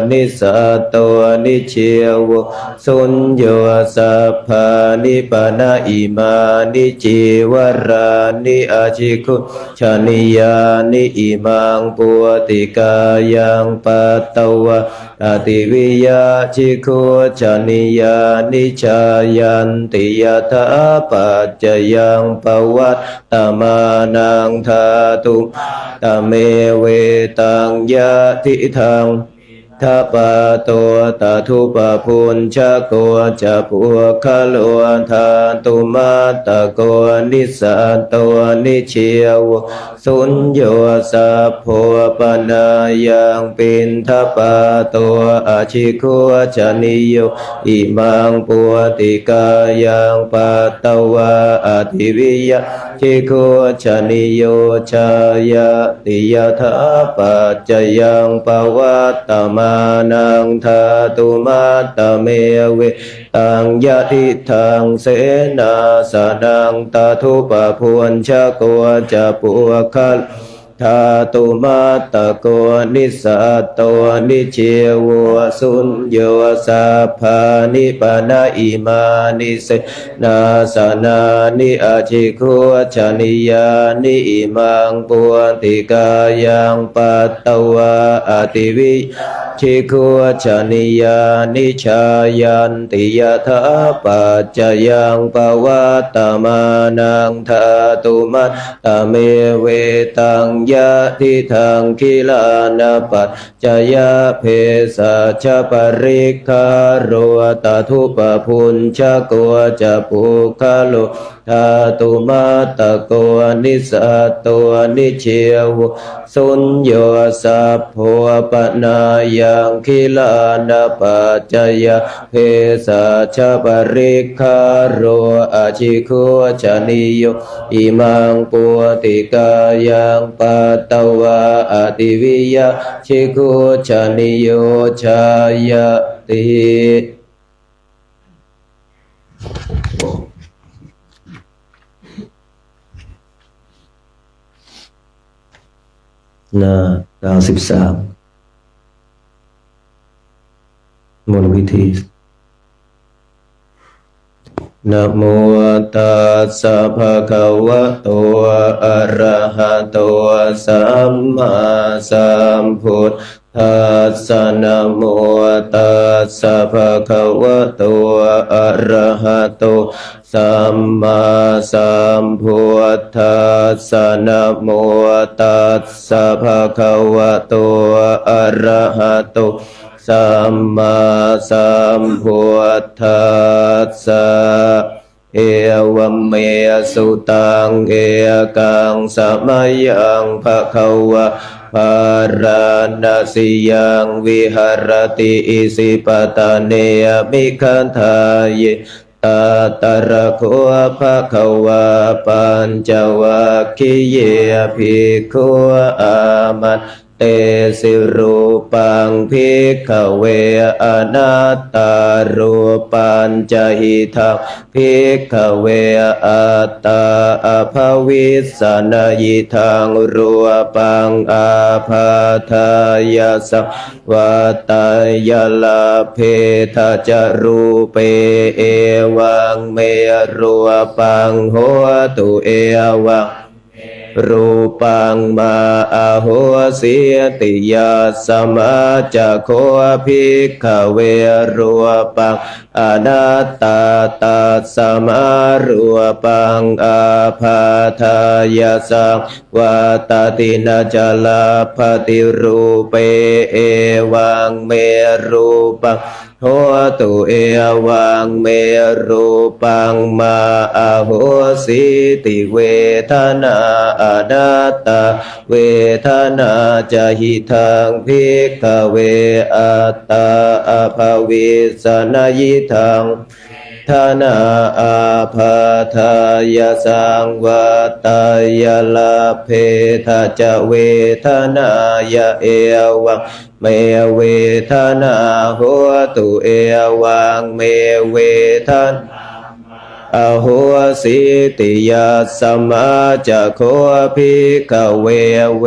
นิสัตโตนิเชวสุญโยสัพพานิปนะอิมานิจีวรานิอาชิคุชานิยานิอิมังปุติกายังปัตตวะอติวิยาชิคุชานิยานิชายันติยถาปัจจยังปวัตตมานังธาตุตเมเวตังยะทิทังทัปปะโตตทุปพุญชโกจะปุคโลธาตุมาตะโกนิสัตโตนิเชวสุญโยสัพโพปนายังปินทัปปะโตอาชิคุจนิโยอิมังปุติกายังปัตตวะอธิวิยะชิคุจนิโยชายะติยถาปัจจยังปวัตตมานังธาตุมาตเมเวตังยะทิทังเสนาสนังตทุปพุญชโกจะปุคะธาตุมาตะโกนิสัตโตนิเชวสุญโยสัพพานิปนะอิมานิเสนาสนานิอาชิคุชานิยานิอิมังปุติกายังปัตตวะอติวิชิคุชานิยานิชายันติยถาปัจจยังปวัตตมานังธาตุมัตตเมเวตังยะทิทังคิลานะปัจจยเพสัชปริคารโรตทุปพุญชโกจะปุคโลธาตุมาตะโกนิสัตโตนิเชวสุญโยสัพโพปนายังคิลานะปัจจยเพสัชปริคารโรอาชิคุชนิโยอิมังปุติกายังปัตตวะอติวิยะชิคุชนิโยชายะติหน้า93มนต์วิธีนะโมตัสสะภะคะวะโตอะระหะโตสัมมาสัมพุทธัสสะนะโมตัสสะภะคะวะโตอะระหะโตสัมมาสัมพุทธัสสะนะโมตัสสะภะคะวะโตอะระหะโตสัมมาสัมพุทธัสสะเอวเมสุตังเอกังสมัยยังภะคะวะภารณสิยังวิหารติอิสิปตะเนมิคันธายตาตระโคภะคะวะปัญจวัคคีเยภิกขุอามัตเตสิรูปังภิกขเวอนัตตารูปัญจหิทังภิกขเวอัตตาอภวิสสนายิทังรูปังอาภาทายาสัพวัตตายาลาเพทะจรูเปเอวังเมรูปังโหตุเอวังรูปังมาอาโหสิติยาสมาจะโคภิกขเวรูปังอนัตตาตัสสมารูปังอาภาทายาสังวัตตินาจลาภติรูเปเอวังเมรูปังโหตุเอวังเมรูปังมาอาโหสิติเวทนาอนัตตาเวทนาจะหิทังภิกขเวอัตตาอภวิสนายิทังธนาอาภาทายาสังวัตตายาลาเพทะจะเวทนายะเอวังเมเวทนาโหตุเอวังเมเวทนา อโหสิติยัสสมาจะโคภิกขเวเว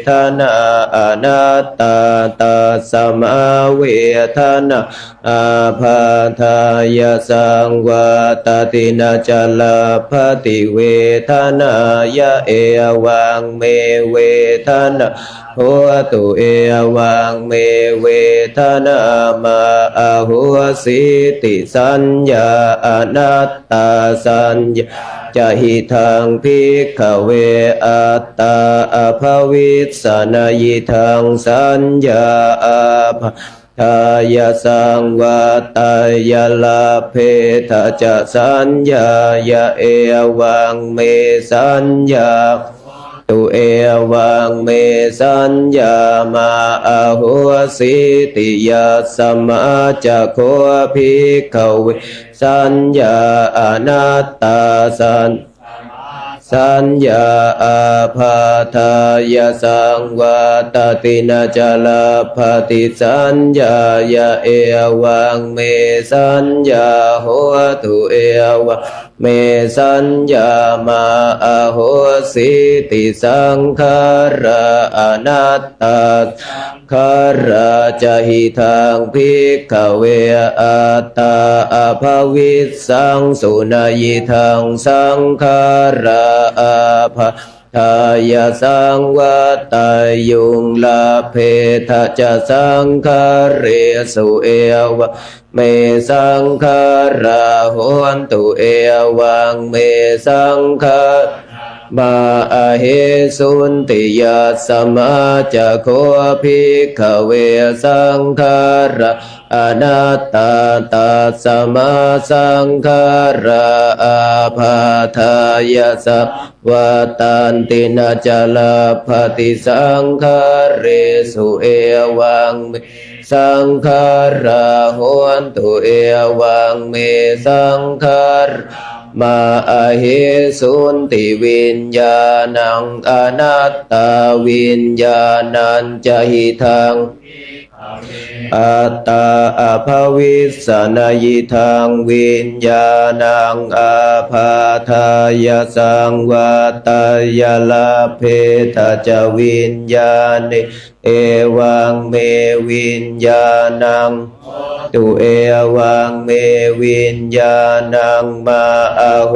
ทนาอนัตตาตัสสมาเวทนาอาภาทายสังวาตตินาจลาภติเวทนายะเอวังเมเวทนาโหตุเอวังเมเวทนามาอโหสิติสัญญาอนัตตาสัญญาจะหิทังภิกขเวอัตตาอภวิสสนายิทังสัญญาอาภทายสังวัตายลาเพทะจะสัญญายะเอวังเมสัญญาตุเอวังเมสัญญามาอโหสิติยัสสมาจะโคภิกขเวสัญญาอนัตตาสัญญาอาภาทายสังวาตตินาจลาภติสัญญายะเอวังเมสัญญาโหตุเอวังเมสัญญามาอโหสิติสังขาราอนัตตาคาราจะหิทังภิกขเวอัตตาอภวิสสังสุนายิทังสังขาราอาภาทายสังวัตายุงลาเพทะจะสังขารเรสุเอวะเมสังขาราโหนตุเอวังเมสังขามาอาเหสุนติยัสสมาจะโคภิกขเวสังขาราอนัตตาตัสสมาสังขาราอาภาทายสัพวัตันตินาจลาภติสังขาเรสุเอวังเมสังขาราโหนตุเอวังเมสังขารามาอาเหสุนติวิญญาณังอนัตตาวิญญาณัญจะหิทังอัตตาอภวิสสนายิทังวิญญาณังอาภาทายสังวัตายลาเพทะจะวิญญาณิเอวังเมวิญญาณังตุเอวังเมวิญญาณังมาอโห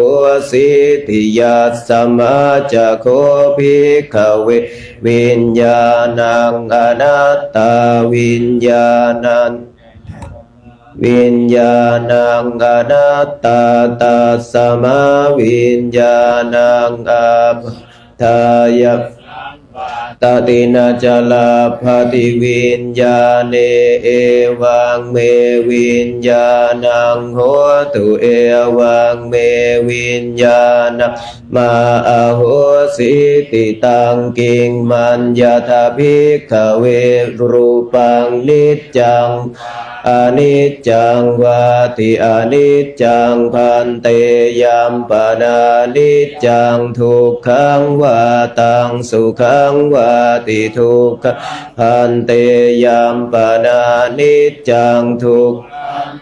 สิติยัสสมาจะโคภิกขเววิญญาณังอนัตตาวิญญาณังวิญญาณังอนัตตาตัสสมาวิญญาณังอาภทายตตินาจลาภติวิญญาเนเอวังเมวิญญาณังโหตุเอวังเมวิญญาณังมาอโหสิติตังกิงมัญญาทาภิกขเวรูปังนิจจังอนิจจังวาติอนิจจังพันเตยัมปนานิจจังทุกขังวาตังสุขังวาติทุกขพันเตยัมปนานิจจังทุก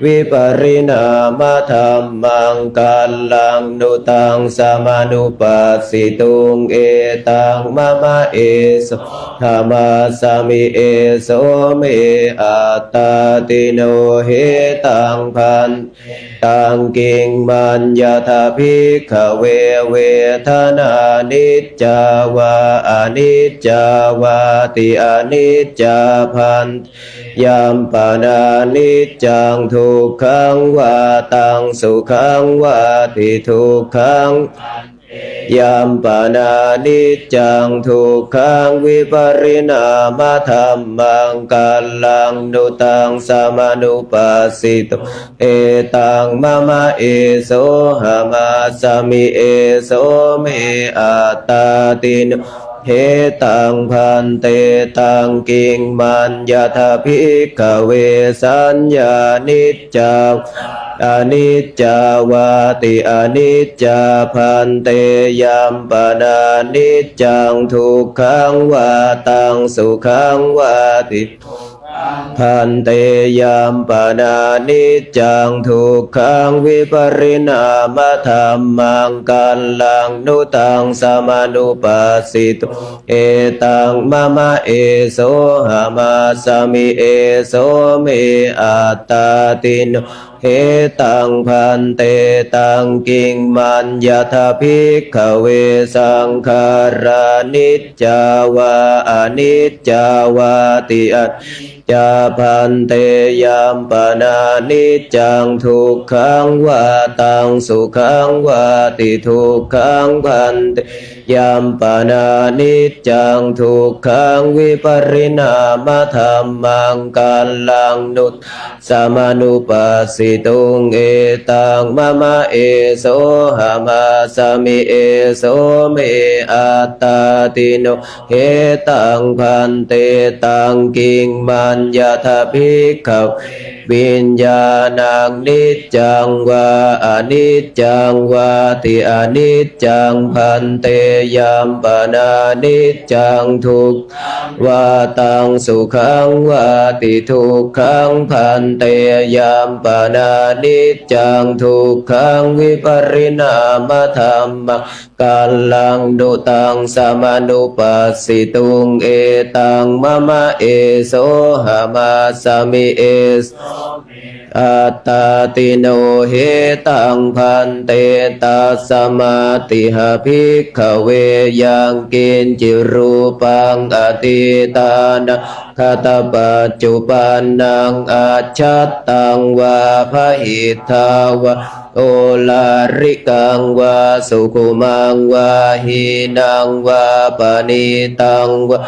วิปริณามธรรมังกัลลังนุตังสมานุปัสสิตุงเอตังมะมะเอโสธรรมาสมิเอโสเมอัตตาติโนเหตังพันตังกิงมัญญาทาภิกขเวเวทนานิจจาวาอนิจจาวาติอนิจจาพันยัมปนานิจจังทุกขังวาตังสุขังวาติทุกขังยัมปนานิจจังทุกขังวิปริณามธรรมังกัลลังนุตังสมานุปัสสิตุเอตังมะมะเอโสหะมาสมิเอโสเมอัตตาติโนเหตังพันเตตังกิงมัญญาทาภิกขเวสัญญานิจจาอนิจจาวาติอนิจจาพันเตยัมปนานิจจังทุกขังวาตังสุขังวาติ พันเตยามปนานิจจังทุกขังวิปริณามธรรมังกัลลังนุตังสมานุปัสสิตุเอตังมะมะเอโสหามาสมิเอโสเมอัตตาติโนเหตังพันเตตังกิงมัญญาทภิกขเวสังขารานิจจาวาอนิจจาวาติอัจจาพันเตยามปนานิจจังทุกขังวาตังสุขังวาติทุกขังพันเตยามปนานิจจังทุกขังวิปริณามธรรมังกัลลังนุตสมานุปัสสิตุงเอตังมะมะเอโสหามาสมิเอโสเมอัตตาติโนเหตังพันเตตังกิงมัญญาทภิกขวิญญาณังนิจจังวาอนิจจังวาติอนิจจังพันเตยามปนานิจจังทุกวาตังสุขังวาติทุกขังพันเตยามปนานิจจังทุกขังวิปริณามธรรมังกัลลังดุตังสมานุปัสสิตุงเอตังมะมะเอโสหามาสมิเอสอัตตาติโนเหตังพันเตตัสสมาติหะภิกขเวยังกินจิรูปังอติตานะคตปัจจุปันนังอาชัตตังวาภหิทาวะโอลาริกังวาสุขุมังวาหินังวาปณิตังวา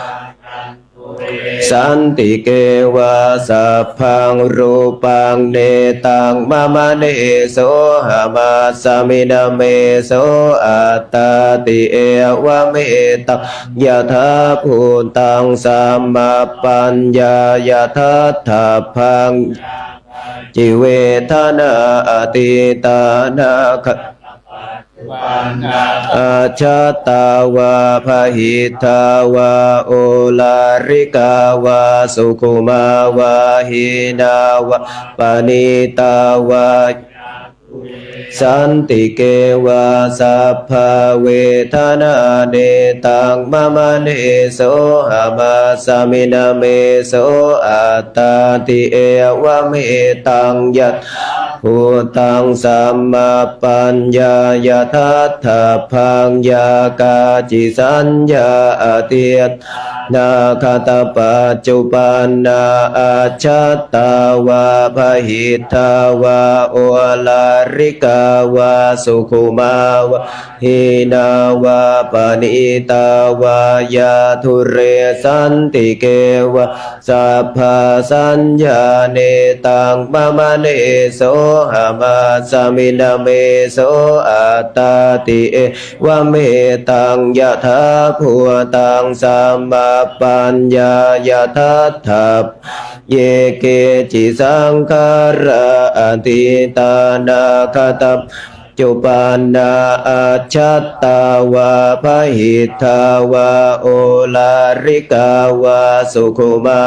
สันติเกวะสัพพังรูปังเนตังมะมะเนโสหามาสมินาเมโสอัตตาติเอวะเมตังยะถาภูตังสัมมาปัญญายะทัฏฐาพังจิเวทนาอติตานาคอาชาตาวาภหิทาวาโอลาริกาวาสุขุมาวาหินาวาปณิตาวาสันติเกวะสัพพะเวทนาเนตังมะมะเนโสหามาสมินาเมโสอัตตาติเอวะเมตังยัตภูตังสัมมาปัญญายาทัฏฐาพังยากาจิสัญญาอติยนาคตปัจจุปันนาอาชัตตาวาภหิทาวาโอลาริกาวาสุขุมาวาหินาวาปณิตาวายาทุเรสันติเกวะสัพพสัญญาเนตังมะมะเนโสหามาสมินาเมโสอัตตาติเอวะเมตังยะถาภูตังสัมมาปัญญายะทัฏฐาเยเกจิสังขาราอติตานาคตจุปันนาอาชัตตาวาภหิทาวาโอลาริกาวาสุขุมา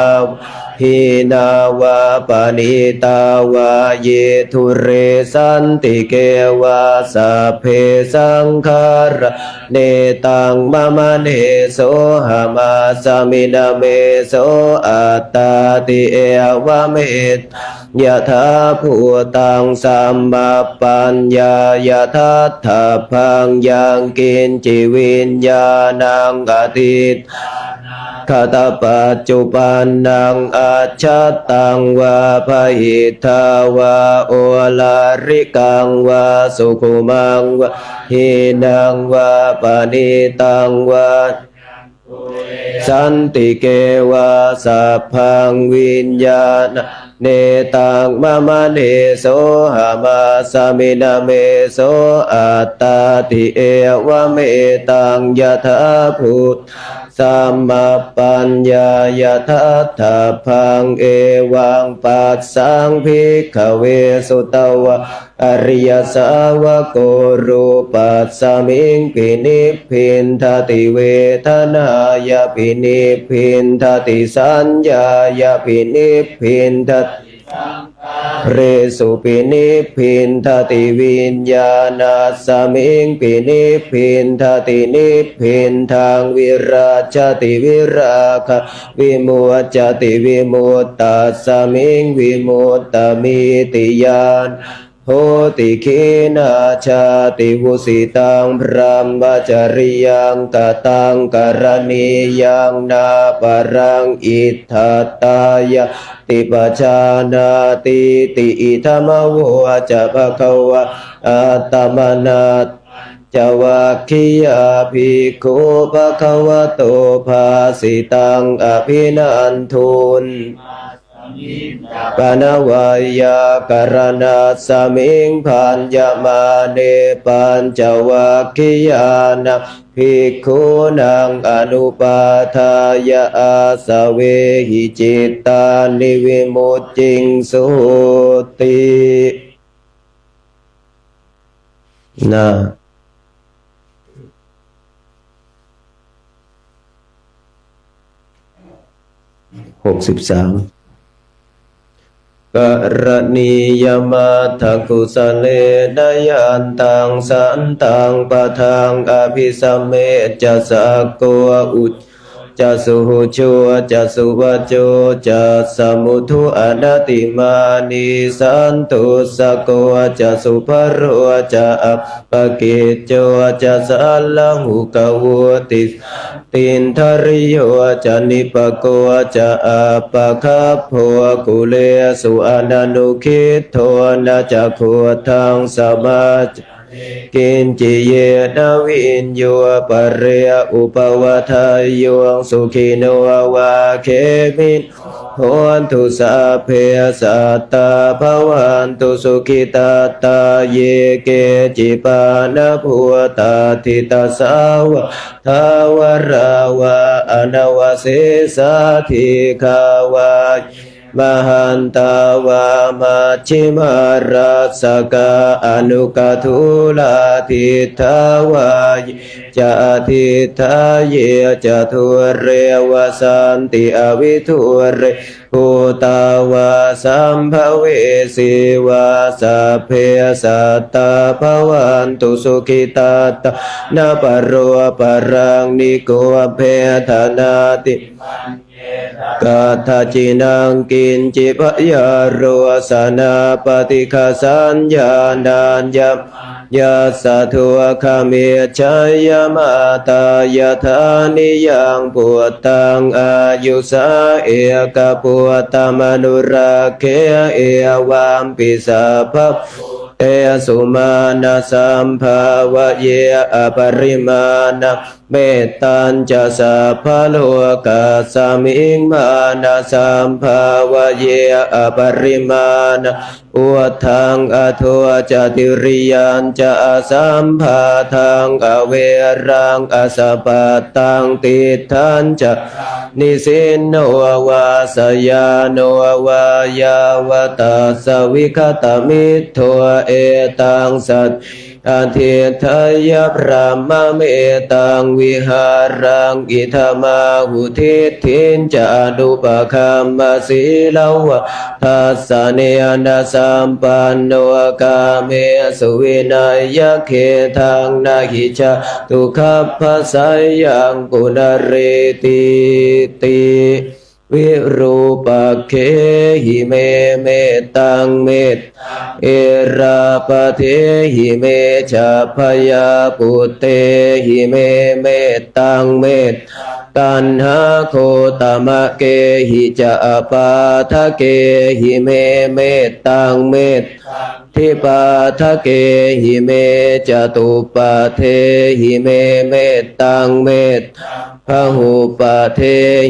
หินาวาปณิตาวาเยทุเรสันติเกวะสัพเพสังขาราเนตังมะมะเนโสหามาสมินาเมโสอัตตาติเอวะเมตยะถาภูตังสัมมาปัญญายะทัฏฐาพังยังกินจิวิญญาณังอติคตปัจจุปันนังอาชัตตังวาภหิทาวาโอลาริกังวาสุขุมังวาหินังวาปณิตังวาสันติเกวะสัพพังวิญญาณเนตังมะมะเนโสหามาสมินาเมโสอัตตาติเอวะเมตังยะถาภูสัมมาปัญญายาทัฏฐาพังเอวังปัสสังภิกขเวสุตวะ อริยสาวโกรูปัสสมิงปินิพพินทติเวทนายาปินิพพินทติสัญญายาปินิพพินทติเรสุปินิพพินทติวิญญาณัสสมิงปินิพพินทตินิพพินทางวิราชติวิราคะวิมุตจติวิมุตตัสสมิงวิมุตตมิติยานโหติขีนาชาติวุสิตังพรหมจริยังกตังกรณียังนาปรังอิทธาตายะติปชานาติติอิธรรมโวจะภควะอัตตมนาจวัคคียาภิกขุภควโตภาสิตังอภินันทุนปนวัยยากรณาสมิงพันยมาเนปัญจวัคคียานะภิกขุนังอนุปาทายาอาสเวหิจิตตานิวิมุตติงสุตินะ63กรณียมัตถกุสเลนยันตังสันตังปะทังอภิสัมเมจะสักโกอุจจะสุหุชัวจะสุวัจโจจะสมุทุอนัตติมานิสันตุสโกจะสุภโรจะอัปปกิจโจจะสัลลังหุกวุติตินทริโยจะนิปโกจะอัปปคัพโพกุเลสุอนันุคิทโทนะจะโคทังสมาจกินจิเยนะวินโยปะเรอุปวัฏายโยสุขิโนวาเคมินโหนตุสัพเพสัตตาภวันตุสุขิตาตาเยเกจิปานะภูตาทิตาสาวะทาวราวะอนาวเสสาธิขาวามหันตาวามัชฌิมาราสกาอนุกทุลาทิทาวายจะทิทาเยจะทุเรวสันติอวิทุเรภูตาวาสัมภเวสีวาสัพเพสัตตาภวันตุสุขิตาตานาปโรปรังนิโกเพทนาติกาทาจินังกินจิปยาโรสนาปฏิฆาสัญญาณัญญยาสัทุขเมชัยมาตายธานิยังปุตตังอายุสาเอกปุตตมนุราเคเอวามปิสาภเตสุมาณสัมภาวะเยอปริมาณเมตตัญจะสัพพโลกาสมิงมานะสัมภาวะเยอปริมาณอุทังอโทจติริยัญจะสัมภาทังอเวรังอสปะตังติทัญจะนิสินโนวาสยาโนวายาวตาสวิคตมิทโทเอตังสัตอาทิทายพระมเมตังวิหารังอิธมาหุทิทินจานุปคัมมาสีลาวะทัสสะเนนะสัมปันโนกาเมสุวินัยยะเขทังนาหิจาตุขัพพสัยยังปุณเรติติวิรูปเคหิเมเมตังเมตเอราปเทหิเมชาพยาปุตเตหิเมเมตังเมตตัณหาโคตมะเกหิจะปาทะเกหิเมเมตังเมตทิปาทะเกหิเมจตุปาเทหิเมเมตังเมตพหุปาเท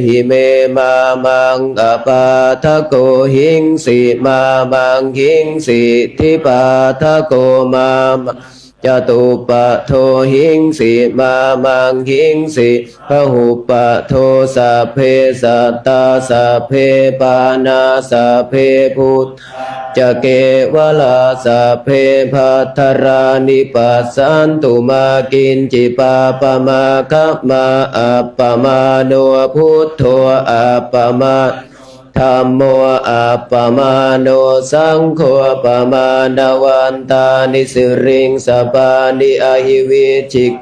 หิเมมามังอปาทะโกหิงสีมามังหิงสีทิปาทะโกมา จตุปะโทหิงสิมามังหิงสิพหุปะโทสัพเพสัตตาสัพเพปานาสัพเพพุทธจะเกวลาสัพเพภัทธรานิปัสสันตุมากินจิปาปะมาคัมมาอัปปมาโนพุทโธอัปปมาธัมโมอัปปมาโนสังโฆอัปปมาณวันตานิสิริงสปานิอหิวิจิก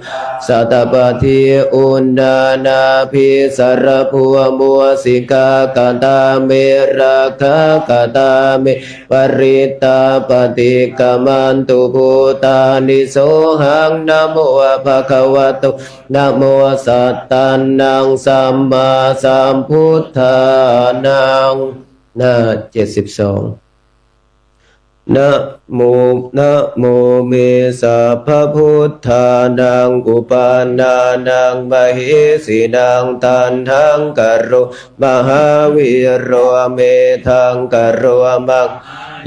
สัตปฏิอุณนานาภิสารพัวมัวสิกากตาเมราคากตาเมปริตาปฏิกมันตุภูตานิโสหังนะโมภะคะวะโตนะโมสัตตันนังสัมมาสัมพุทธานังหน้า72นะโมนะโมเมสัพพะพุทธานังอุปานานังมเหสีนังตันทังกโรมหาวิโรเมทังกโรมัง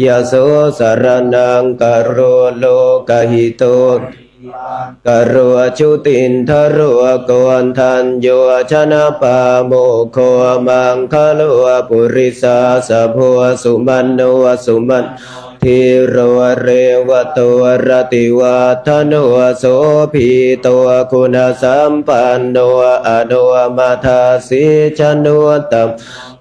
ยโสสรนังกโรโลกหิโตกโรชุตินทโรโกนทันโยชนะปาโมโคมังคโลปุริสาสะโพสุมันโนสุมันทิโรเรวโตรติวัฒโนโสภิโตคุณสัมปันโนอโนมัทธาสิชโนตัม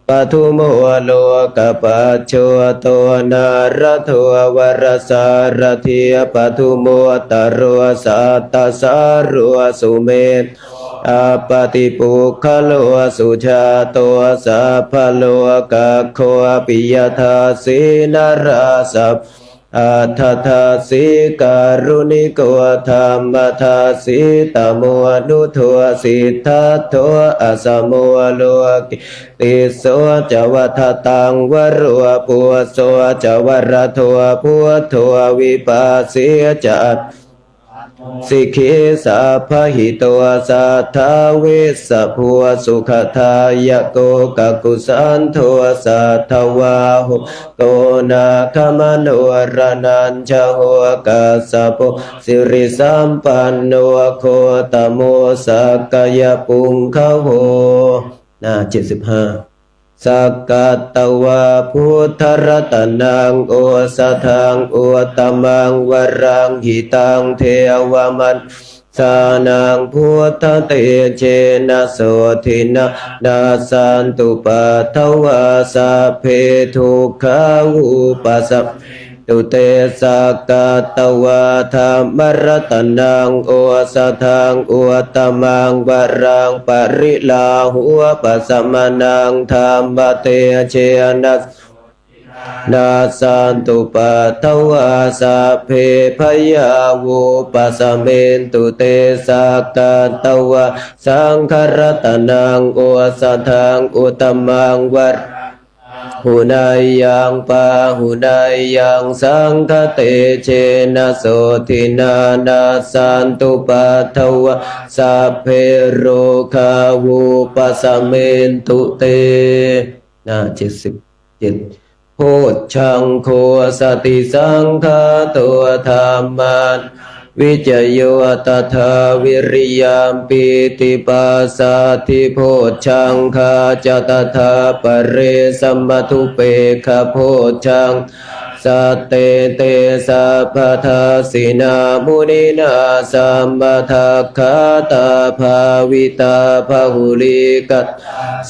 ปทุโมโลกปัจโชโตนารโทวรสารถิปทุโมตโรสัตตสารุสุเมธอาปติปุคโลสุชาโตสัพพโลกโคปิยทาสีนราสัพอัฏฐทาสีการุณิโกธรรมทาสีตโมนุโทสิทธัตโตอสโมโลกิติโสจวัฏตังวโรปุโสจวรโทพุทโธวิปัสสิจัตสิกขิสัพพหิโตสัทธาเวสสภูสุขทายโกกักกุสันโทสัทธวาหุโกนาคมโนรนัญชโหกัสสะโพสิริสัมปันโนโคตโมสักกายปุงคโหหน้า75สักกัตตวาพุทธรัตนังโอสทังโอตมังวรังหิตังเทวมันสานังพุทธเตเชนะโสทินะนาสันตุปัทถวาสัพเพทุกขาอุปัสสะตุเตสักกัตตวาธรรมรัตนังโอสทังโอตมังวรังปริลาหุปัสสมนังธรรมเตเชนะนาสันตุปัทถวาสัพเพพยาวุปัสสเมนตุเตสักกัตตวาสังฆรัตนังโอสทังอุตมังวัรหุนายยังปาหุนายยังสังฆเตเชนะโสทินานาสันตุปัทถวาสัพเพโรคาวุปัสสเมนตุเตหน้า77โพชฌังโฆสติสังฆาตัวธรรมันวิจโยตถาวิริยามปิติปัสสะทิโพชฌังคาจตถาปเรสัมมทุเปขโพชฌังสัตเตเตสัพพทาสินามุนินาสัมปทัคคาตาภาวิตาภาหุลิกัต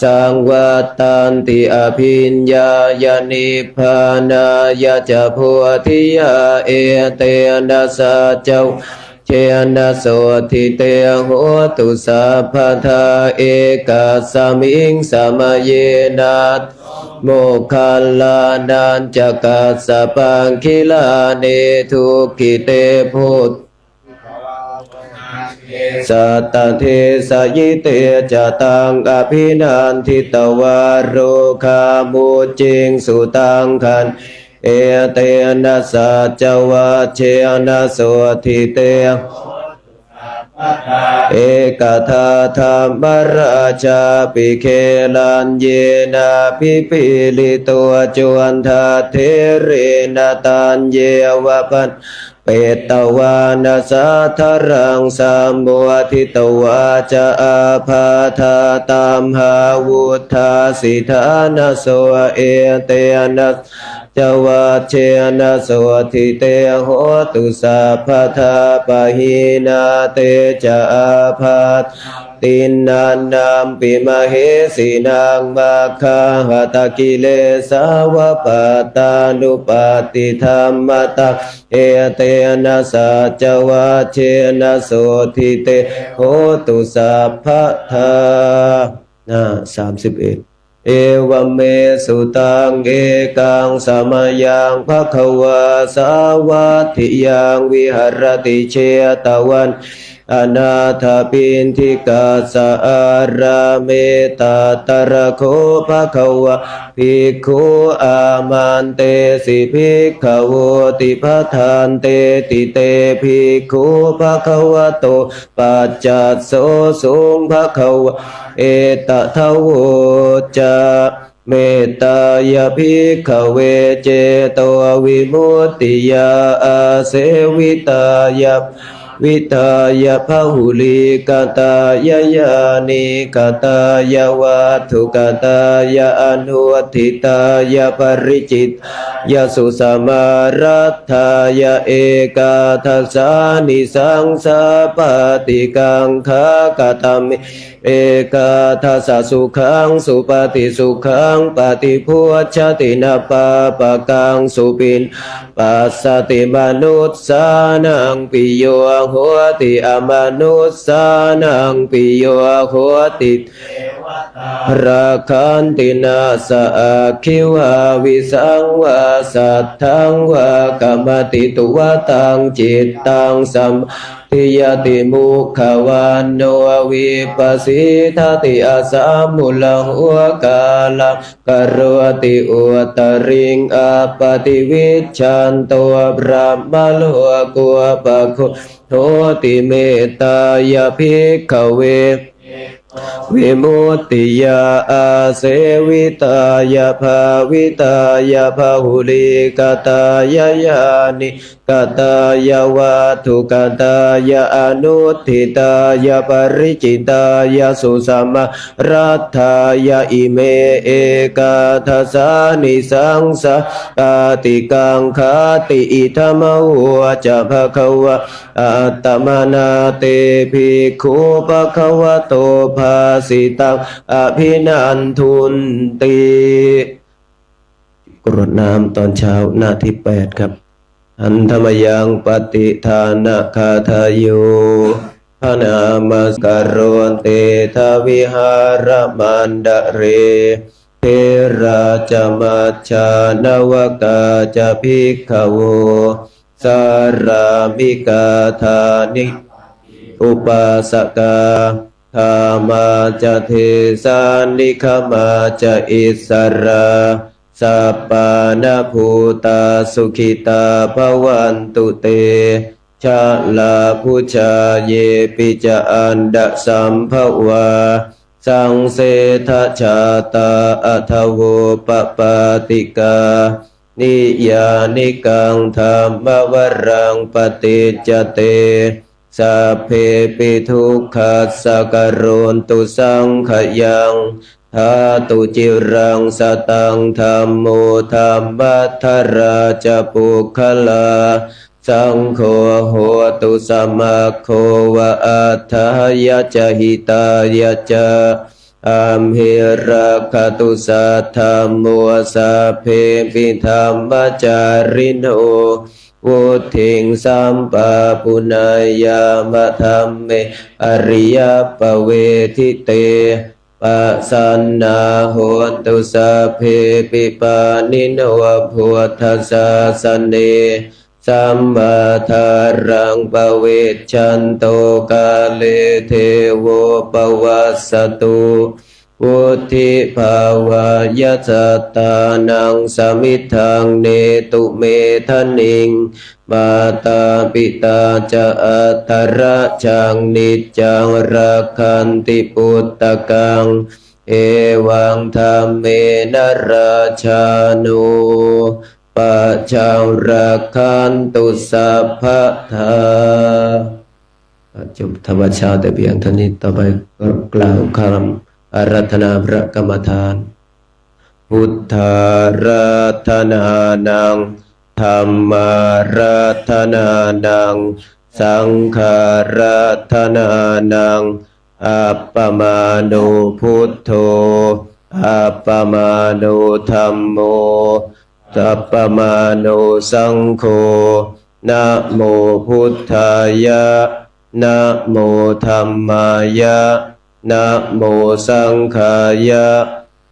สังวัตตันติอภิญญายานิพพานายะจะโพธิยาเอเตนะสัจเจเชนะโสทิเตโหตุสัพพทาเอกาสมิงสมเยนะโมคคัลลานันจักกัสสะปังคิลาเนทุกิเตโพธสัตตเทสยิเตจตังอภินันทิตวารโรคามุจิงสุตังคันเอเตนะสัจวัชเชนะโสทิเตเอกทาธรรมราชาปิเคลันเยนะพิปิลิตัวจวนทาเทเรนตันเยวะปัน เปตวานาสัทธรังสามโมทิตวาจะอาภาธาตามหาวุธาสิทานาโสเอเตนะจวัชเชนะโสทิเตโหตุสัพพทาปะหินาเตจะอาภาตินันนามปิมเหสีนางมาคาหตกิเลสาวปตานุปาติธรรมตาเอเตนะสัจวัชเชนะโสทิเตโหตุสัพพทา31เอวเมสุตังเอกังสมยังภควาสาวัตถิยังวิหรติเชตวันอนาถปินทิกาสาราเมตตระโคภควะภิกขุอามันเตสิภิกขโวติปทานเตติเตภิกขุภควะโตปัจจัสโสสุงภควะเอตทะโวจะเมตตายภิกขเวเจโตวิมุตติยาอาเสวิตายาวิตายะพหุลิกตายะยานิกตายะวัตถุกตายะอนุทิตายะปริจิตยะสุสมารัตถายะเอกาทัสสานิสังสาปฏิกังคากตมิเอกาทัสสะสุขังสุปฏิสุขังปฏิพุชชตินาปาปะกังสุปินปัสสติมนุสสานังปิโยโหติอมนุสสานังปิโยโหติราคันตินาสะอาคิวาวิสังวาสัทธังวากรรมติตุวตังจิตตังสัมทิยติมุขวันโนวิปัสสิทติอาสามุลังอุกาลังกโรติอุตริงอาปติวิชันโตบรมโลกุปะโคโทติเมตตายภิกขเววิมุตติยาอาเสวิตายาภาวิตายาภาหุลิกตายายานิกตายาวัตถุกตายาอนุทิตายาปริจิตายาสุสัมมารัตถายาอิเมเอกาทัสสานิสังสาปฏิกังคติอิธรรมวัจะภควะอัตตมนาเตภิกขุภควะโตภาสิตังอภินันทุนติกรวดน้ำตอนเช้าหน้าที่8ครับอันธรรมยังปฏิทานะคาทาโยพนามัสการโรนเตทวิหารมันดเรเทราจมัจฉานวกาจะภิกขโวสารามิกาธานิอุปาสกาธามาจะเทสานิขมาจะอิสราสัปปานาภูตาสุขิตาภวันตุเตชาลาพุชาเยปิจอันดสัมภวาสังเสทชาตาอัทโวปปาติกานิยานิกังธรรมวรังปฏิจจเตสัพเพปิทุกขัสสะกโรนตุสังขยังธาตุจิรังสตังธัมโมธัมมัทธราจปุคคลาสังโฆโหตุสัมมาโควะอัฏฐายะจหิตายะจาอัมหิราคตุสัทธัมโมสัพเพปิธัมมจาริโนวุทิงสัมปะปุณายามะธัมเมอริยปเวทิเตปัสสันนาโหตุสัพเพปิปานิโนพุทธัสสะสะเนสัมมาทารังปเวชชันโตกาเลเทโวปวัสสตุวุธิภาวายะสัตตานังสมิทธังเนตุเมทนิงมาตาปิตาจะอัตตระจังนิจจังรักขันติปุตตะกังเอวังธรรมเมนราชานุ ปัจจาระคันตุสัพพะทาจบธรรมชาติแต่เพียงเท่านี้ต่อไปก็กล่าวคำอาราธนาพระกรรมฐานพุทธาราธนานังธรรมาราธนานังสังฆาราธนานังอัปปมาโนพุทโธอัปปมาโนธัมโมสัปปมาโนสังโฆนะโมพุทธายะนะโมธัมมายะนะโมสังฆายะ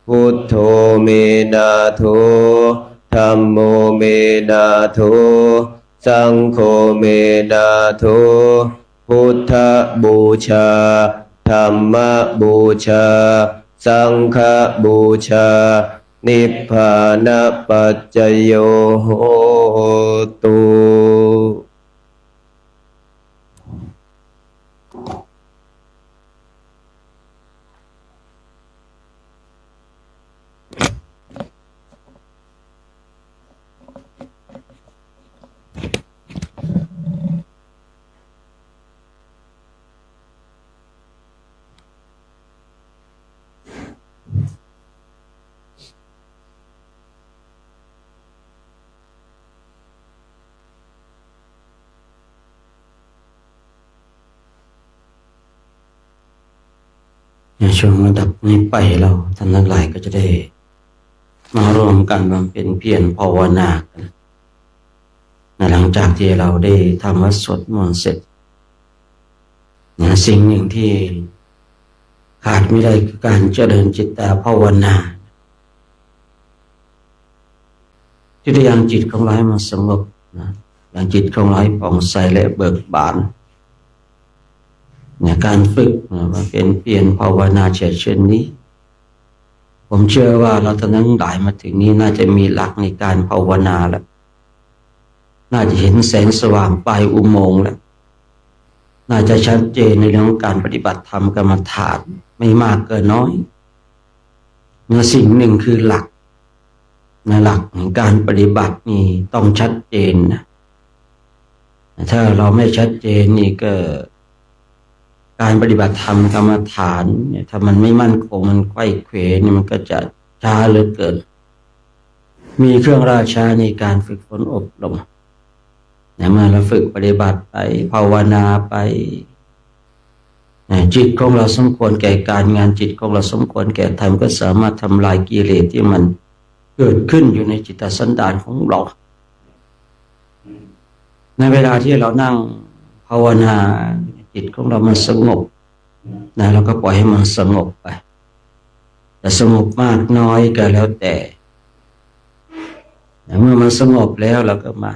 พุทโธเมนะโธธัมโมเมนะโธสังโฆเมนะโธพุทธบูชาธรรมบูชาสังฆบูชานิพพานปัจจโยโหตุ ในช่วงระดับนี้ไปเราท่านทั้งหลายก็จะได้มารวมกันบำเพ็ญเพียรภาวนากันหลังจากที่เราได้ทำวัดสวดมนต์เสร็จสิ่งหนึ่งที่ขาดไม่ได้คือการเจริญจิตตภาวนาที่จะยังจิตของเราให้มันสงบยังจิตของเราให้ผ่องใสและเบิกบานการฝึกมาเป็นเปลี่ยนภาวนาเช่นนี้ผมเชื่อว่าเราทั้งหลายมาถึงนี้น่าจะมีหลักในการภาวนาแล้วน่าจะเห็นแสงสว่างปลายอุโมงค์แล้วน่าจะชัดเจนในเรื่องของการปฏิบัติธรรมกรรมฐานไม่มากเกินน้อยสิ่งหนึ่งคือหลักหลักของการปฏิบัตินี่ต้องชัดเจนนะถ้าเราไม่ชัดเจนนี่ก็การปฏิบัติธรรมกรรมฐานเนี่ยถ้ามันไม่มั่นคงมันไขว้เขวนี่มันก็จะช้าเหลือเกินมีเครื่องราชาในการฝึกฝนอบรมเมื่อเราฝึกปฏิบัติไปภาวนาไปจิตของเราสมควรแก่การงานจิตของเราสมควรแก่ธรรมก็สามารถทำลายกิเลสที่มันเกิดขึ้นอยู่ในจิตสันดานของเราในเวลาที่เรานั่งภาวนาจิตของเรามันสงบเราก็ปล่อยให้มันสงบไปแต่สงบมากน้อยก็แล้วแต่เมื่อมันสงบแล้วเราก็มา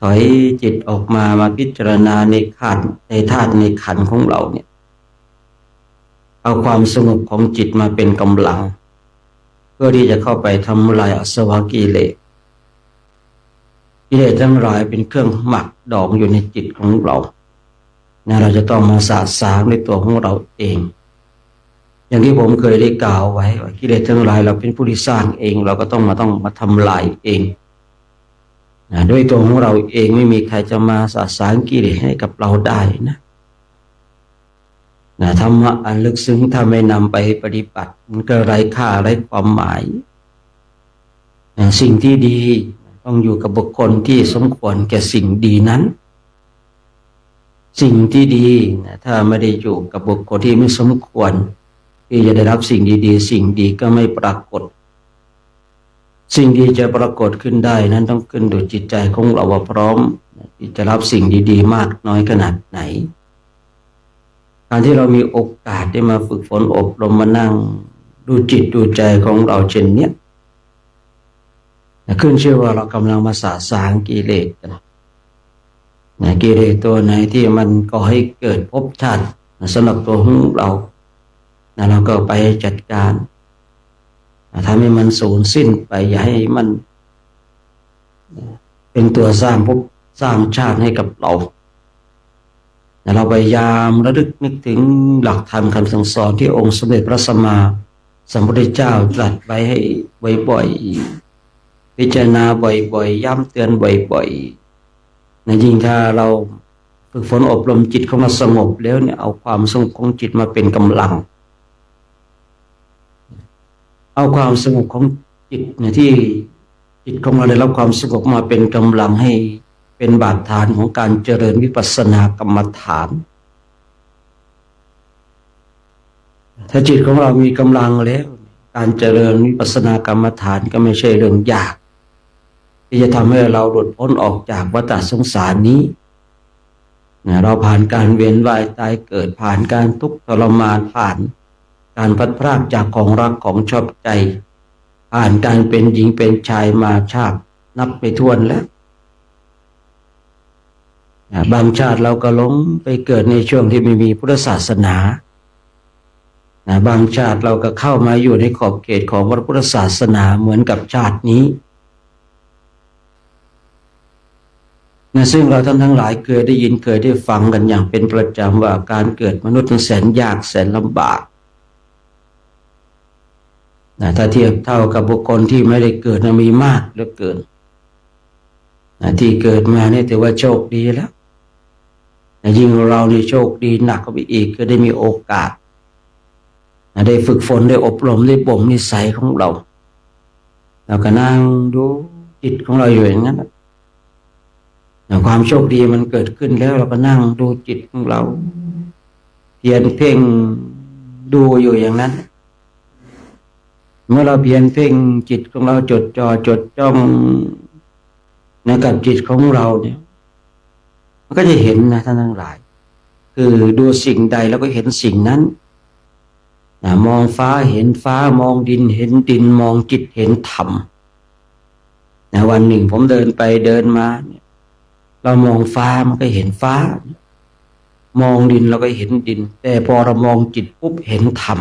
ถอยจิตออกมาพิจารณาในขันธ์ในธาตุในขันธ์ของเราเนี่ยเอาความสงบของจิตมาเป็นกำลังเพื่อที่จะเข้าไปทำลายอาสวะกิเลสทั้งหลายเป็นเครื่องหมักดองอยู่ในจิตของเราเราจะต้องมาสะสางในตัวของเราเองอย่างที่ผมเคยได้กล่าวไว้ว่ากิเลสทั้งหลายเราเป็นผู้ที่สร้างเองเราก็ต้องมาทำลายเองด้วยตัวของเราเองไม่มีใครจะมาสะสางกิเลสให้กับเราได้นะธรรมะอันลึกซึ้งถ้าไม่นำไปปฏิบัติมันก็ไร้ค่าไร้ความหมายสิ่งที่ดีต้องอยู่กับบุคคลที่สมควรแก่สิ่งดีนั้นสิ่งที่ดีถ้าไม่ได้อยู่กับบุคคลที่ไม่สมควรที่จะได้รับสิ่งดีๆสิ่งดีก็ไม่ปรากฏสิ่งดีจะปรากฏขึ้นได้นั้นต้องขึ้นดูจิตใจของเราว่าพร้อมที่จะรับสิ่งดีๆมากน้อยขนาดไหนการที่เรามีโอกาสได้มาฝึกฝนอบรมมานั่งดูจิตดูใจของเราเช่นนี้ขึ้นชื่อว่าเรากำลังมาสะสางกิเลสกันกิเลสตัวไหนที่มันก่อให้เกิดภพชาติสำหรับตัวของเราเราก็ไปจัดการทำให้มันสูญสิ้นไปอย่าให้มันเป็นตัวสร้างภพสร้างชาติให้กับเราเราพยายามระลึกนึกถึงหลักธรรมคำสั่งสอนที่องค์สมเด็จพระสัมมาสัมพุทธเจ้าตรัสไว้ให้บ่อย พิจารณาบ่อยๆย้ำเตือนบ่อยๆนะยิ่งถ้าเราฝึกฝนอบรมจิตของเราสงบแล้วเนี่ยเอาความสงบของจิตมาเป็นกำลังเอาความสงบของจิตเนี่ยที่จิตของเราได้รับความสงบมาเป็นกำลังให้เป็นบาดฐานของการเจริญวิปัสสนากรรมฐานถ้าจิตของเรามีกำลังแล้วการเจริญวิปัสสนากรรมฐานก็ไม่ใช่เรื่องยากที่จะทำให้เราหลุดพ้นออกจากวัฏสงสารนี้เราผ่านการเวียนว่ายตายเกิดผ่านการทุกข์ทรมานผ่านการพัดพรากจากของรักของชอบใจผ่านการเป็นหญิงเป็นชายมาชาตินับไปถ้วนแล้วบางชาติเราก็หลงไปเกิดในช่วงที่ไม่มีพุทธศาสนาบางชาติเราก็เข้ามาอยู่ในขอบเขตของพระพุทธศาสนาเหมือนกับชาตินี้ซึ่งเราท่านทั้งหลายเคยได้ยินเคยได้ฟังกันอย่างเป็นประจำว่าการเกิดมนุษย์แสนยากแสนลำบากถ้าเทียบเท่ากับบุคคลที่ไม่ได้เกิดมีมากเหลือเกินที่เกิดมาเนี่ยถือว่าโชคดีแล้วยิ่งเรานี่โชคดีหนักเข้าไปอีกก็ได้มีโอกาสได้ฝึกฝนได้อบรมได้บ่มนิสัยของเราก็นั่งดูจิตของเราอยู่อย่างนั้นความโชคดีมันเกิดขึ้นแล้วเราก็นั่งดูจิตของเราเพียรเพ่งดูอยู่อย่างนั้นเมื่อเราเพียรเพ่งจิตของเราจดจ่อจดจ้องกับจิตของเราเนี่ยมันก็จะเห็นนะท่านทั้งหลายคือดูสิ่งใดแล้วก็เห็นสิ่งนั้นมองฟ้าเห็นฟ้ามองดินเห็นดินมองจิตเห็นธรรมวันหนึ่งผมเดินไปเดินมาเนี่ยเรามองฟ้ามันก็เห็นฟ้ามองดินเราก็เห็นดินแต่พอเรามองจิตปุ๊บเห็นธรรม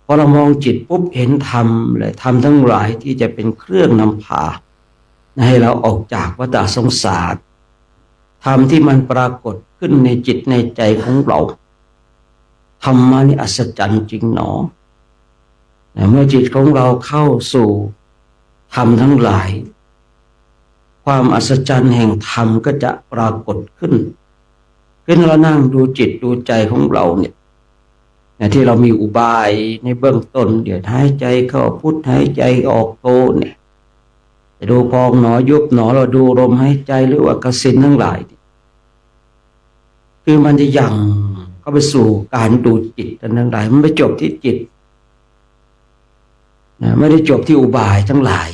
พอเรามองจิตปุ๊บเห็นธรรมเลยธรรมทั้งหลายที่จะเป็นเครื่องนำพาให้เราออกจากวัฏสงสารธรรมที่มันปรากฏขึ้นในจิตในใจของเราธรรมะนี่อัศจรรย์จริงหนอเมื่อจิตของเราเข้าสู่ธรรมทั้งหลายความอัศจรรย์แห่งธรรมก็จะปรากฏขึ้นเรานั่งดูจิตดูใจของเราเนี่ยที่เรามีอุบายในเบื้องต้นเดี๋ยวหายใจเข้าพุทหายใจออกโทเนี่ยจะดูพองหนอยุบหนอเราดูลมหายใจหรือว่ากสิณทั้งหลายคือมันจะยังเข้าไปสู่การดูจิตทั้งหลายมันไปจบที่จิตไม่ได้จบที่อุบายทั้งหลาย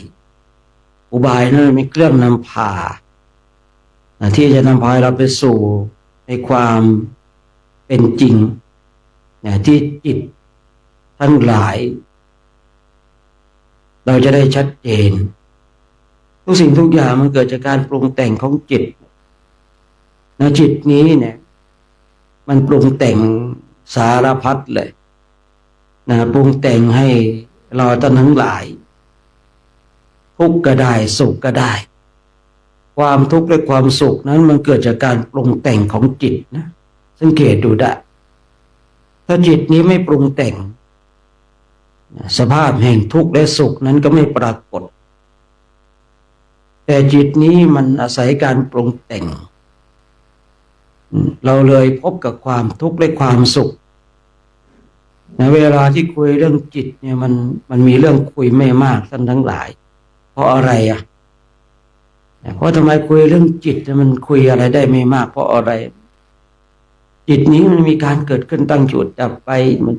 อุบายนั้นมีเครื่องนำพาที่จะนำพาเราไปสู่ในความเป็นจริงที่จิตทั้งหลายเราจะได้ชัดเจนทุกสิ่งทุกอย่างมันเกิดจากการปรุงแต่งของจิตจิตนี้เนี่ยมันปรุงแต่งสารพัดเลยปรุงแต่งให้เราท่านทั้งหลายทุกข์ก็ได้สุขก็ได้ความทุกข์และความสุขนั้นมันเกิดจากการปรุงแต่งของจิตนะสังเกตดูได้ถ้าจิตนี้ไม่ปรุงแต่งสภาพแห่งทุกข์และสุขนั้นก็ไม่ปรากฏแต่จิตนี้มันอาศัยการปรุงแต่งเราเลยพบกับความทุกข์และความสุขเวลาที่คุยเรื่องจิตเนี่ยมันมีเรื่องคุยไม่มากท่านทั้งหลายเพราะอะไรเพราะทำไมคุยเรื่องจิตมันคุยอะไรได้ไม่มากเพราะอะไรจิตนี้มันมีการเกิดขึ้นตั้งจุดดับไปมัน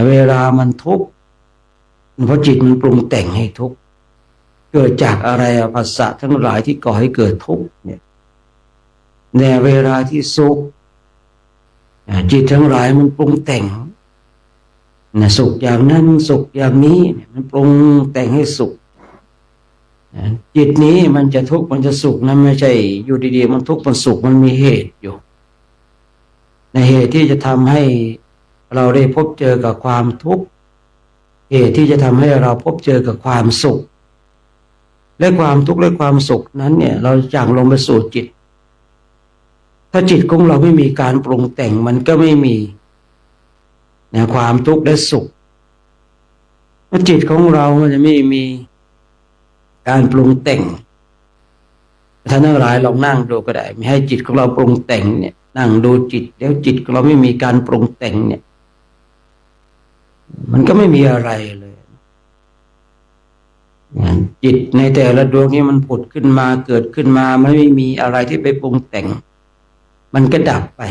เวลามันทุกข์เพราะจิตมันปรุงแต่งให้ทุกข์เกิดจากอะไรภาษาทั้งหลายที่ก่อให้เกิดทุกข์เนี่ยในเวลาที่สุขจิตทั้งหลายมันปรุงแต่งสุขอย่างนั้นสุขอย่างนี้มันปรุงแต่งให้สุขจิตนี้มันจะทุกข์มันจะสุขนั้นไม่ใช่อยู่ดีๆมันทุกข์มันสุขมันมีเหตุอยู่ในเหตุที่จะทำให้เราได้พบเจอกับความทุกข์เหตุที่จะทำให้เราพบเจอกับความสุขและความทุกข์และความสุขนั้นเนี่ยเราอย่างลงไปสู่จิตถ้าจิตของเราไม่มีการปรุงแต่งมันก็ไม่มีความทุกข์และสุข จิตของเรามันจะไม่มีการปรุงแต่งท่านทั้งหลายลองนั่งดูก็ได้ไม่ให้จิตของเราปรุงแต่งเนี่ยนั่งดูจิตแล้วจิตของเราไม่มีการปรุงแต่งเนี่ยมันก็ไม่มีอะไรเลยจิตในแต่ละดวงนี้มันผุดขึ้นมาเกิดขึ้นมามันไม่มีอะไรที่ไปปรุงแต่งมันก็ดับไป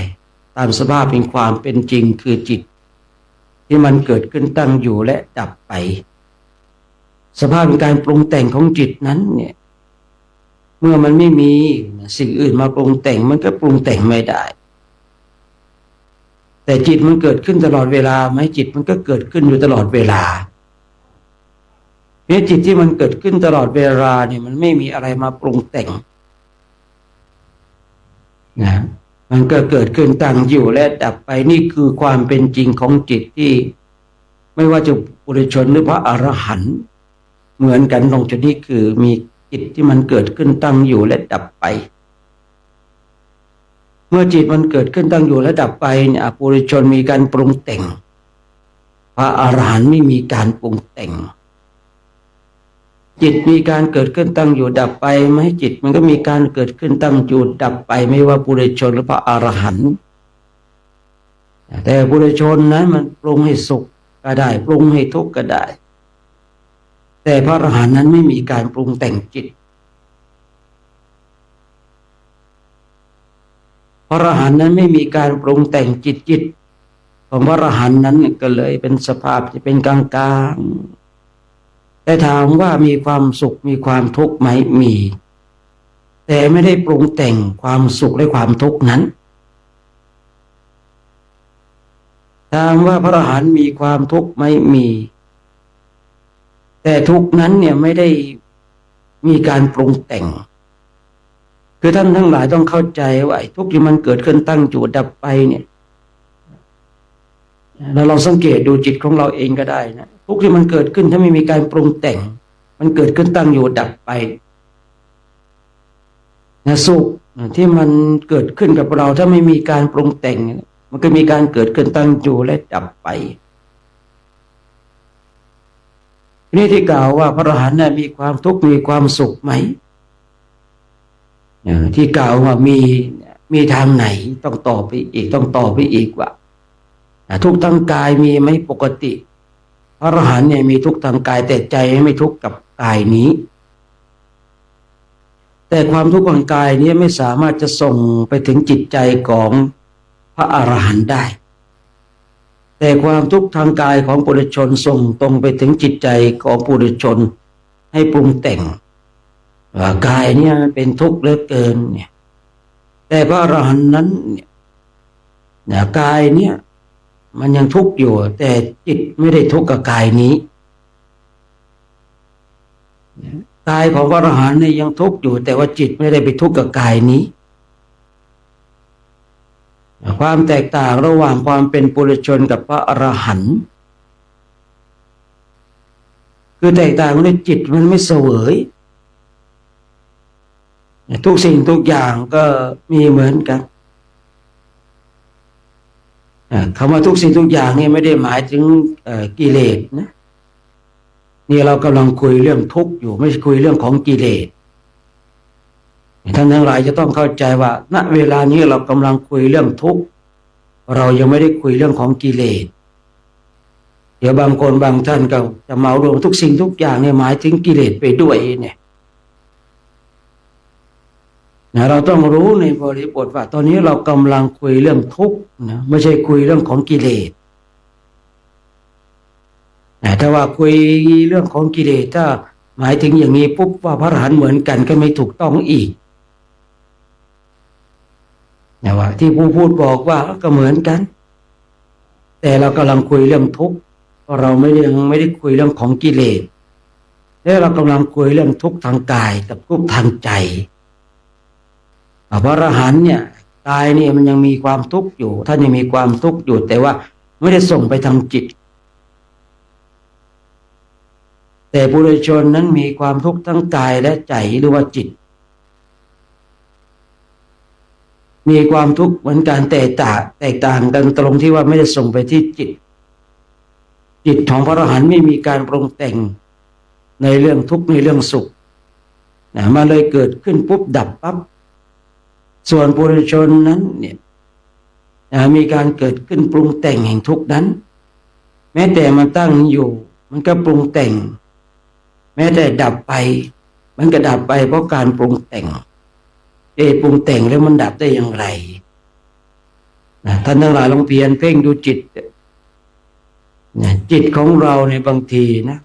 ตามสภาพเป็นความเป็นจริงคือจิตที่มันเกิดขึ้นตั้งอยู่และดับไปสภาพเป็นการปรุงแต่งของจิตนั้นเนี่ยเมื่อมันไม่มีสิ่งอื่นมาปรุงแต่งมันก็ปรุงแต่งไม่ได้แต่จิตมันเกิดขึ้นตลอดเวลาไหมจิตมันก็เกิดขึ้นอยู่ตลอดเวลาเนี่ยจิตที่มันเกิดขึ้นตลอดเวลาเนี่ยมันไม่มีอะไรมาปรุงแต่งนะมันก็เกิดขึ้นตั้งอยู่และดับไปนี่คือความเป็นจริงของจิตที่ไม่ว่าจะปุถุชนหรือพระอรหันต์เหมือนกันตรงจุดนี้คือมีจิตที่มันเกิดขึ้นตั้งอยู่และดับไปเมื่อจิตมันเกิดขึ้นตั้งอยู่และดับไปเนี่ยปุถุชนมีการปรุงแต่งพระอรหันต์ไม่มีการปรุงแต่งจิตมีการเกิดขึ้นตั้งอยู่ดับไปไหมจิตมันก็มีการเกิดขึ้นตั้งอยู่ดับไปไม่ว่าปุถุชนหรือพระอรหันต์แต่ปุถุชนนั้นมันปรุงให้สุขก็ได้ปรุงให้ทุกข์ก็ได้แต่พระอรหันต์นั้นไม่มีการปรุงแต่งจิตพระอรหันต์นั้นไม่มีการปรุงแต่งจิตของพระอรหันต์นั้นก็เลยเป็นสภาพที่เป็นกลางๆแต่ถามว่ามีความสุขมีความทุกข์ไหมมีแต่ไม่ได้ปรุงแต่งความสุขและความทุกข์นั้นถามว่าพระอรหันต์มีความทุกข์ไหมมีแต่ทุกข์นั้นเนี่ยไม่ได้มีการปรุงแต่งคือท่านทั้งหลายต้องเข้าใจว่าทุกข์ที่มันเกิดขึ้นตั้งอยู่ดับไปเนี่ยแล้วเราสังเกตดูจิตของเราเองก็ได้นะทุกข์ที่มันเกิดขึ้นถ้าไม่มีการปรุงแต่งมันเกิดขึ้นตั้งอยู่ดับไปนะสุขที่มันเกิดขึ้นกับเราถ้าไม่มีการปรุงแต่งมันก็มีการเกิดขึ้นตั้งอยู่และดับไปนี่ที่กล่าวว่าพระอรหันต์มีความทุกข์มีความสุขไหมที่กล่าวว่ามีทางไหนต้องต่อไปอีกต้องต่อไปอีกว่าทุกข์ทางกายมีไหมปกติพระอรหันต์มีทุกข์ทางกายแต่ใจไม่ทุกข์กับกายนี้แต่ความทุกข์ทางกายนี้ไม่สามารถจะส่งไปถึงจิตใจของพระอรหันต์ได้แต่ความทุกข์ทางกายของปุถุชนส่งตรงไปถึงจิตใจของปุถุชนให้ปรุงแต่งว่ากายเนี่ยเป็นทุกข์เหลือเกินเนี่ยแต่พระอรหันต์นั้นเนี่ยกายเนี่ยมันยังทุกข์อยู่แต่จิตไม่ได้ทุกข์กับกายนี้กายของพระอรหันต์เนี่ยยังทุกข์อยู่แต่ว่าจิตไม่ได้ไปทุกข์กับกายนี้ความแตกต่างระหว่างความเป็นปุถุชนกับพระอรหันต์คือแตกต่างในจิตมันไม่เสวยทุกสิ่งทุกอย่างก็มีเหมือนกันคำว่าทุกสิ่งทุกอย่างนี่ไม่ได้หมายถึงกิเลสนะนี่เรากำลังคุยเรื่องทุกข์อยู่ไม่ใช่คุยเรื่องของกิเลสท่านทั้งหลายจะต้องเข้าใจว่าณเวลานี้เรากำลังคุยเรื่องทุกข์เรายังไม่ได้คุยเรื่องของกิเลสเดี๋ยวบางคนบางท่านก็จะเหมารวมทุกสิ่งทุกอย่างเนี่ยหมายถึงกิเลสไปด้วยเนี่ยเราต้องรู้ในบริบทว่าตอนนี้เรากำลังคุยเรื่องทุกข์นะไม่ใช่คุยเรื่องของกิเลสถ้าว่าคุยเรื่องของกิเลสถ้าหมายถึงอย่างนี้ปุ๊บว่าพระอรหันต์เหมือนกันก็ไม่ถูกต้องอีกนะว่าที่ผู้พูดบอกว่าก็เหมือนกันแต่เรากำลังคุยเรื่องทุกข์เพราะเราไม่ได้คุยเรื่องของกิเลสและเรากำลังคุยเรื่องทุกข์ทางกายกับทุกข์ทางใจพระอรหันต์เนี่ยกายเนี่ยมันยังมีความทุกข์อยู่ท่านยังมีความทุกข์อยู่แต่ว่าไม่ได้ส่งไปทางจิตแต่ปุถุชนนั้นมีความทุกข์ทั้งกายและใจหรือว่าจิตมีความทุกข์เหมือนกันแต่แตกต่างกันตรงที่ว่าไม่ได้ส่งไปที่จิต จิตของพระอรหันต์ไม่มีการปรุงแต่งในเรื่องทุกข์ในเรื่องสุขมาเลยเกิดขึ้นปุ๊บดับปั๊บส่วนปุถุชนนั้นเนี่ยมีการเกิดขึ้นปรุงแต่งแห่งทุกข์นั้นแม้แต่มันตั้งอยู่มันก็ปรุงแต่งแม้แต่ดับไปมันก็ดับไปเพราะการปรุงแต่งปรุงแต่งแล้วมันดับได้อย่างไรท่านทั้งหลายลองเพียรเพ่งดูจิตจิตของเราในบางทีนะ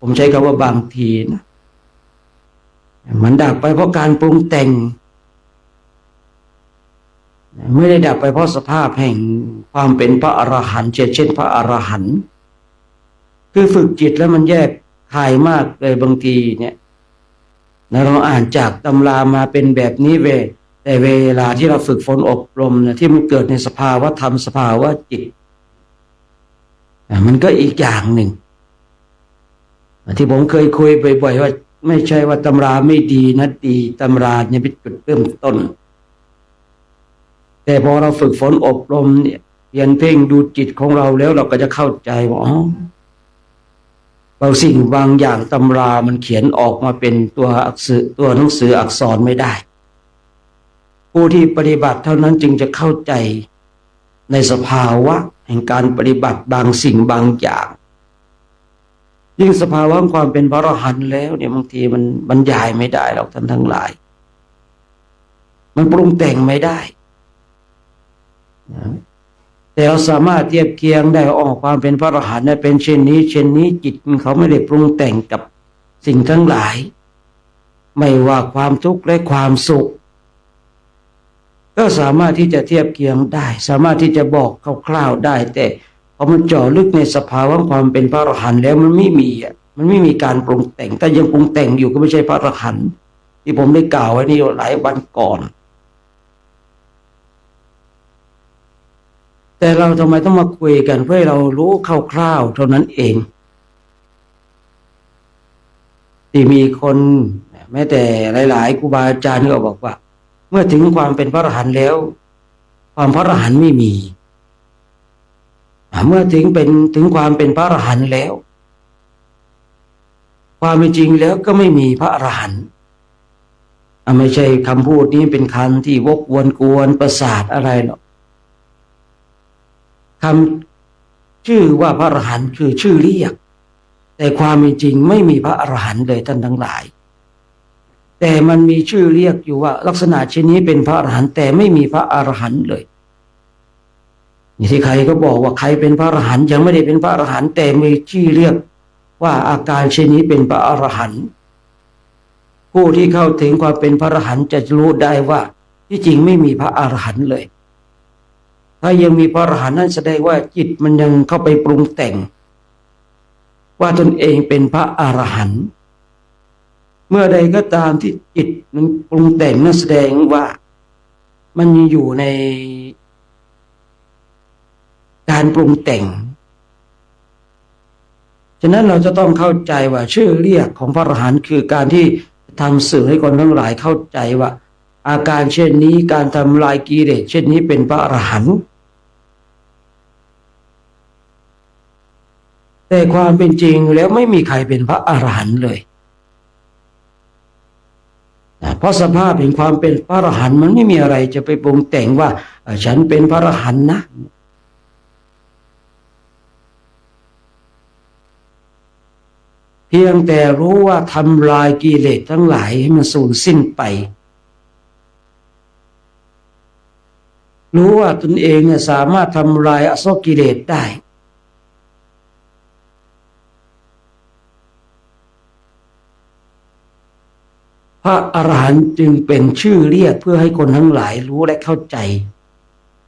ผมใช้คำว่าบางทีนะมันดับไปเพราะการปรุงแต่งไม่ได้ดับไปเพราะสภาพแห่งความเป็นพระอรหันต์เช่นพระอรหันต์คือฝึกจิตแล้วมันแยกคายมากเลยบางทีเนี่ยเราอ่านจากตำรามาเป็นแบบนี้แต่เวลาที่เราฝึกฝนอบรมเนี่ยที่มันเกิดในสภาวะธรรมสภาวะจิตมันก็อีกอย่างหนึ่งที่ผมเคยคุยบ่อยๆว่าไม่ใช่ว่าตำราไม่ดีนะดีตำราเนี่ยเป็นจุดเริ่มต้นแต่พอเราฝึกฝนอบรมเนี่ยเพียรเพ่งดูจิตของเราแล้วเราก็จะเข้าใจว่าบางสิ่งบางอย่างตำรามันเขียนออกมาเป็นตัวหนังสืออักษรไม่ได้ผู้ที่ปฏิบัติเท่านั้นจึงจะเข้าใจในสภาวะแห่งการปฏิบัติบางสิ่งบางอย่างยิ่งสภาวะความเป็นพระอรหันต์แล้วเนี่ยบางทีมันบรรยายไม่ได้หรอกท่านทั้งหลายมันปรุงแต่งไม่ได้แต่เราสามารถเทียบเคียงได้ความเป็นพระอรหันต์เป็นเช่นนี้จิตเขาไม่ได้ปรุงแต่งกับสิ่งทั้งหลายไม่ว่าความทุกข์และความสุขก็สามารถที่จะเทียบเคียงได้สามารถที่จะบอกคร่าวๆได้แต่พอมันเจาะลึกในสภาวะความเป็นพระอรหันต์แล้วมันไม่มีการปรุงแต่งถ้ายังปรุงแต่งอยู่ก็ไม่ใช่พระอรหันต์ที่ผมได้กล่าวไว้นี่หลายวันก่อนแต่เราทำไมต้องมาคุยกันเพื่อให้เรารู้คร่าวๆเท่านั้นเองที่มีคนแม้แต่หลายๆครูบาอาจารย์ก็บอกว่าเมื่อถึงความเป็นพระอรหันต์แล้วความพระอรหันต์ไม่มีเมื่อถึงความเป็นพระอรหันต์แล้วความเป็นจริงแล้วก็ไม่มีพระอรหันต์ไม่ใช่คำพูดนี้เป็นคำที่วกวนกวนประสาทอะไรหรอกคำชื่อว่าพระอรหันต์คือชื่อเรียกแต่ความเป็นจริงไม่มีพระอรหันต์เลยท่านทั้งหลายแต่มันมีชื่อเรียกอยู่ว่าลักษณะเช่นนี้เป็นพระอรหันต์แต่ไม่มีพระอรหันต์เลยนี่ที่ใครก็บอกว่าใครเป็นพระอรหันต์ยังไม่ได้เป็นพระอรหันต์แต่มีชื่อเรียกว่าอาการเช่นนี้เป็นพระอรหันต์ผู้ที่เข้าถึงความเป็นพระอรหันต์จะรู้ได้ว่าที่จริงไม่มีพระอรหันต์เลยถ้ายังมีพระอรหันต์นั่นแสดงว่าจิตมันยังเข้าไปปรุงแต่งว่าตนเองเป็นพระอรหันต์เมื่อใดก็ตามที่จิตมันปรุงแต่งนั่นแสดงว่ามันอยู่ในการปรุงแต่งฉะนั้นเราจะต้องเข้าใจว่าชื่อเรียกของพระอรหันต์คือการที่ทำสื่อให้คนทั้งหลายเข้าใจว่าอาการเช่นนี้การทำลายกิเลสเช่นนี้เป็นพระอรหันต์แต่ความเป็นจริงแล้วไม่มีใครเป็นพระอรหันต์เลยเพราะสภาพแห่งความเป็นพระอรหันต์มันไม่มีอะไรจะไปปรุงแต่งว่าฉันเป็นพระอรหันต์นะเพียงแต่รู้ว่าทำลายกิเลสทั้งหลายให้มันสูญสิ้นไปรู้ว่าตนเองเนี่ยสามารถทำลายอโศกกิเลสได้พระอรหันต์จึงเป็นชื่อเรียกเพื่อให้คนทั้งหลายรู้และเข้าใจ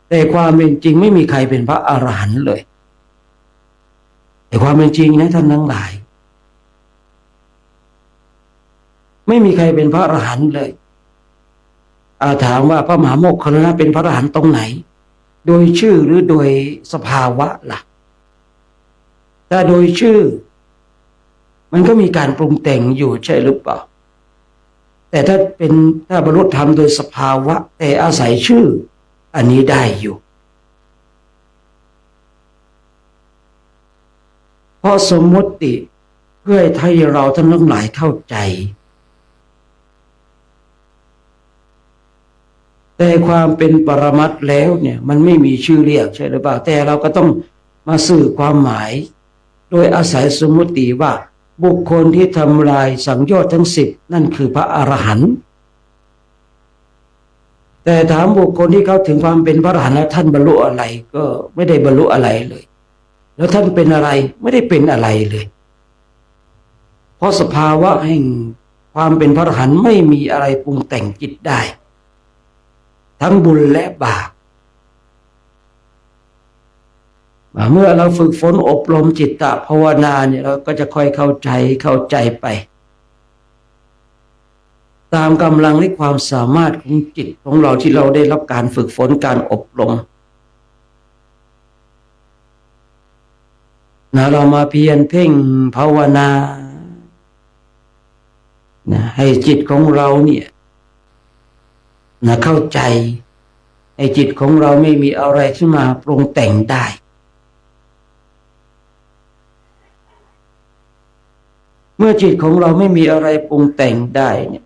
แต่ความเป็นจริงไม่มีใครเป็นพระอรหันต์เลยแต่ความเป็นจริงนะท่านทั้งหลายไม่มีใครเป็นพระอรหันต์เลยถามว่าพระมหาโมคคัลลานะเป็นพระอรหันต์ตรงไหนโดยชื่อหรือโดยสภาวะล่ะถ้าโดยชื่อมันก็มีการปรุงแต่งอยู่ใช่หรือเปล่าแต่ถ้าบรรลุธรรมโดยสภาวะแต่อาศัยชื่ออันนี้ได้อยู่ เพราะสมมติเพื่อให้เราทั้งหลายเข้าใจแต่ความเป็นปรมัตถ์แล้วเนี่ยมันไม่มีชื่อเรียกใช่หรือเปล่าแต่เราก็ต้องมาสื่อความหมายโดยอาศัยสมมติว่าบุคคลที่ทำลายสังโยชน์ทั้ง10นั่นคือพระอรหันต์แต่ถามบุคคลที่เขาถึงความเป็นพระอรหันต์แล้วท่านบรรลุอะไรก็ไม่ได้บรรลุอะไรเลยแล้วท่านเป็นอะไรไม่ได้เป็นอะไรเลยเพราะสภาวะแห่งความเป็นพระอรหันต์ไม่มีอะไรปรุงแต่งจิตได้ทั้งบุญและบาปเมื่อเราฝึกฝนอบรมจิตตภาวนาเนี่ยเราก็จะค่อยเข้าใจไปตามกำลังและความสามารถของจิตของเราที่เราได้รับการฝึกฝนการอบรมเรามาเพียรเพ่งภาวนาให้จิตของเราเนี่ยเข้าใจให้จิตของเราไม่มีอะไรที่มาปรุงแต่งได้เมื่อจิตของเราไม่มีอะไรปรุงแต่งได้เนี่ย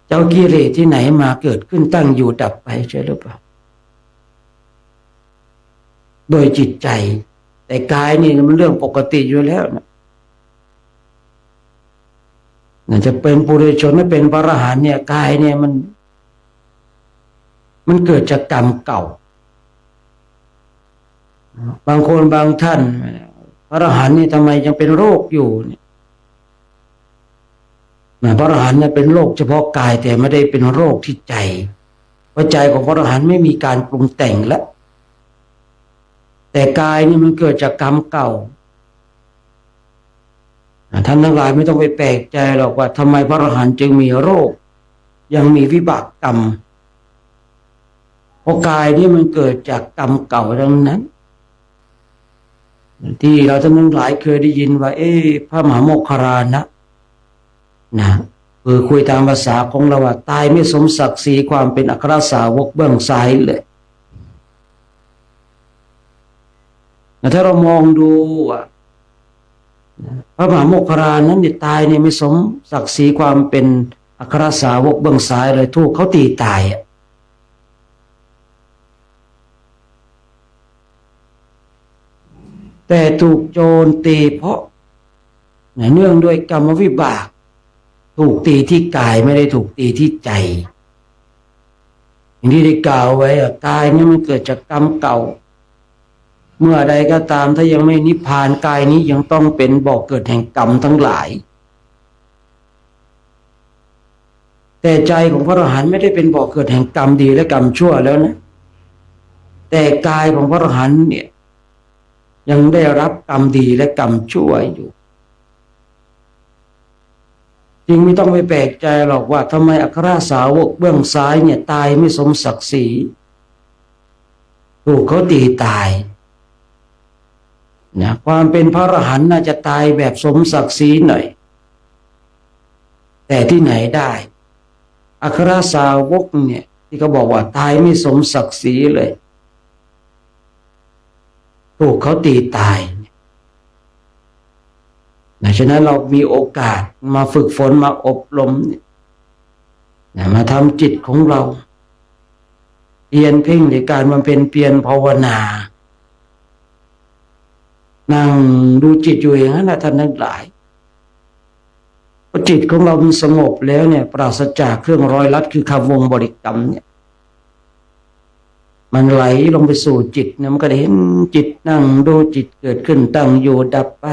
เจ้ากิเลสที่ไหนมาเกิดขึ้นตั้งอยู่ดับไปใช่หรือเปล่าโดยจิตใจแต่กายนี่มันเรื่องปกติอยู่แล้วนะจะเป็นปุถุชนไม่เป็นพระอรหันต์เนี่ยกายเนี่ยมันเกิดจากกรรมเก่าบางคนบางท่านพระอรหันต์นี่ทำไมยังเป็นโรคอยู่เนี่ยพระอรหันต์เนี่ยเป็นโรคเฉพาะกายแต่ไม่ได้เป็นโรคที่ใจเพราะใจของพระอรหันต์ไม่มีการปรุงแต่งแล้วแต่กายนี่มันเกิดจากกรรมเก่าท่านทั้งหลายไม่ต้องไปแปลกใจหรอกว่าทำไมพระอรหันต์จึงมีโรคยังมีวิบากกรรมเพราะกายนี่มันเกิดจากกรรมเก่าดังนั้นที่เราท่านทั้งหลายเคยได้ยินว่าพระมหาโมคคารลานะคือคุยตามภาษาของเราว่าตายไม่สมศักดิ์ศรีความเป็นอัครสาวกเบื้องซ้ายเลยถ้าเรามองดูพระมหาโมคคารลานั้นตายเนี่ยไม่สมศักดิ์ศรีความเป็นอัครสาวกเบื้องซ้ายเลยถูกเขาตีตายแต่ถูกโจรตีเพราะเนื่องด้วยกรรมวิบากถูกตีที่กายไม่ได้ถูกตีที่ใจอย่างที่ได้กล่าวไว้กายนี่มันเกิดจากกรรมเก่าเมื่อใดก็ตามถ้ายังไม่นิพพานกายนี้ยังต้องเป็นบ่อกเกิดแห่งกรรมทั้งหลายแต่ใจของพระอรหันต์ไม่ได้เป็นบ่อกเกิดแห่งกรรมดีและกรรมชั่วแล้วนะแต่กายของพระอรหันต์เนี่ยยังได้รับกรรมดีและกรรมชั่วอยู่จึงไม่ต้องไปแปลกใจหรอกว่าทำไมอัครสาวกเบื้องซ้ายเนี่ยตายไม่สมศักดิ์ศรีถูกเขาตีตายความเป็นพระอรหันต์น่าจะตายแบบสมศักดิ์ศรีหน่อยแต่ที่ไหนได้อัครสาวกเนี่ยที่เขาบอกว่าตายไม่สมศักดิ์ศรีเลยถูกเขาตีตายฉะนั้นเรามีโอกาสมาฝึกฝนมาอบรมมาทำจิตของเราเพียรเพ่งในการบำเพ็ญเพียรภาวนานั่งดูจิตอยู่อย่างนั้นท่านทั้งหลายพอจิตของเรามันสงบแล้วเนี่ยปราศจากเครื่องร้อยลัดคือคำวงบริกรรมเนี่ยมันไหลลงไปสู่จิตมันก็ได้เห็นจิตนั่งดูจิตเกิดขึ้นตั้งอยู่ดับไป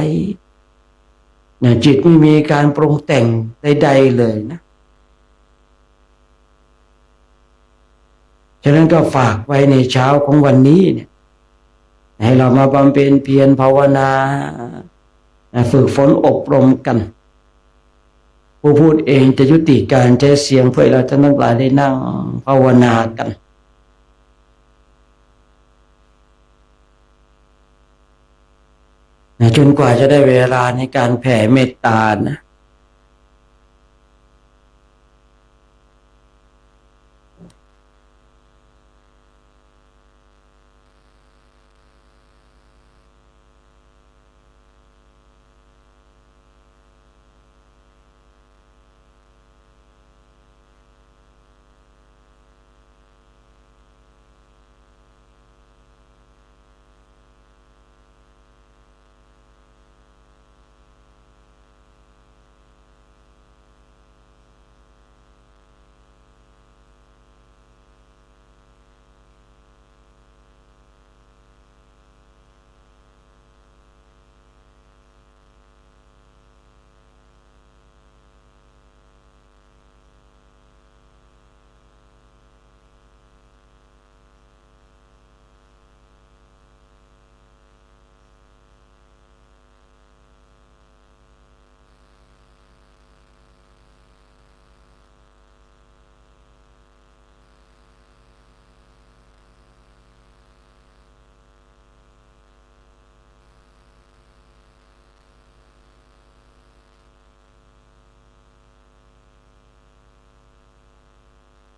จิตไม่มีการปรุงแต่งใดๆเลยนะฉะนั้นก็ฝากไว้ในเช้าของวันนี้เนี่ยให้เรามาบำเพ็ญเพียรภาวนาฝึกฝนอบรมกันผู้พูดเองจะยุติการใช้เสียงเพื่อเราท่านทั้งหลายได้นั่งภาวนากันจนกว่าจะได้เวลาในการแผ่เมตตานะ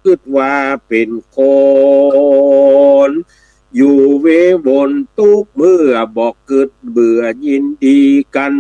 คิดว่าเป็นคน อยู่เวบนทุกเมื่อบอกเกิดเบื่อยินดีกัน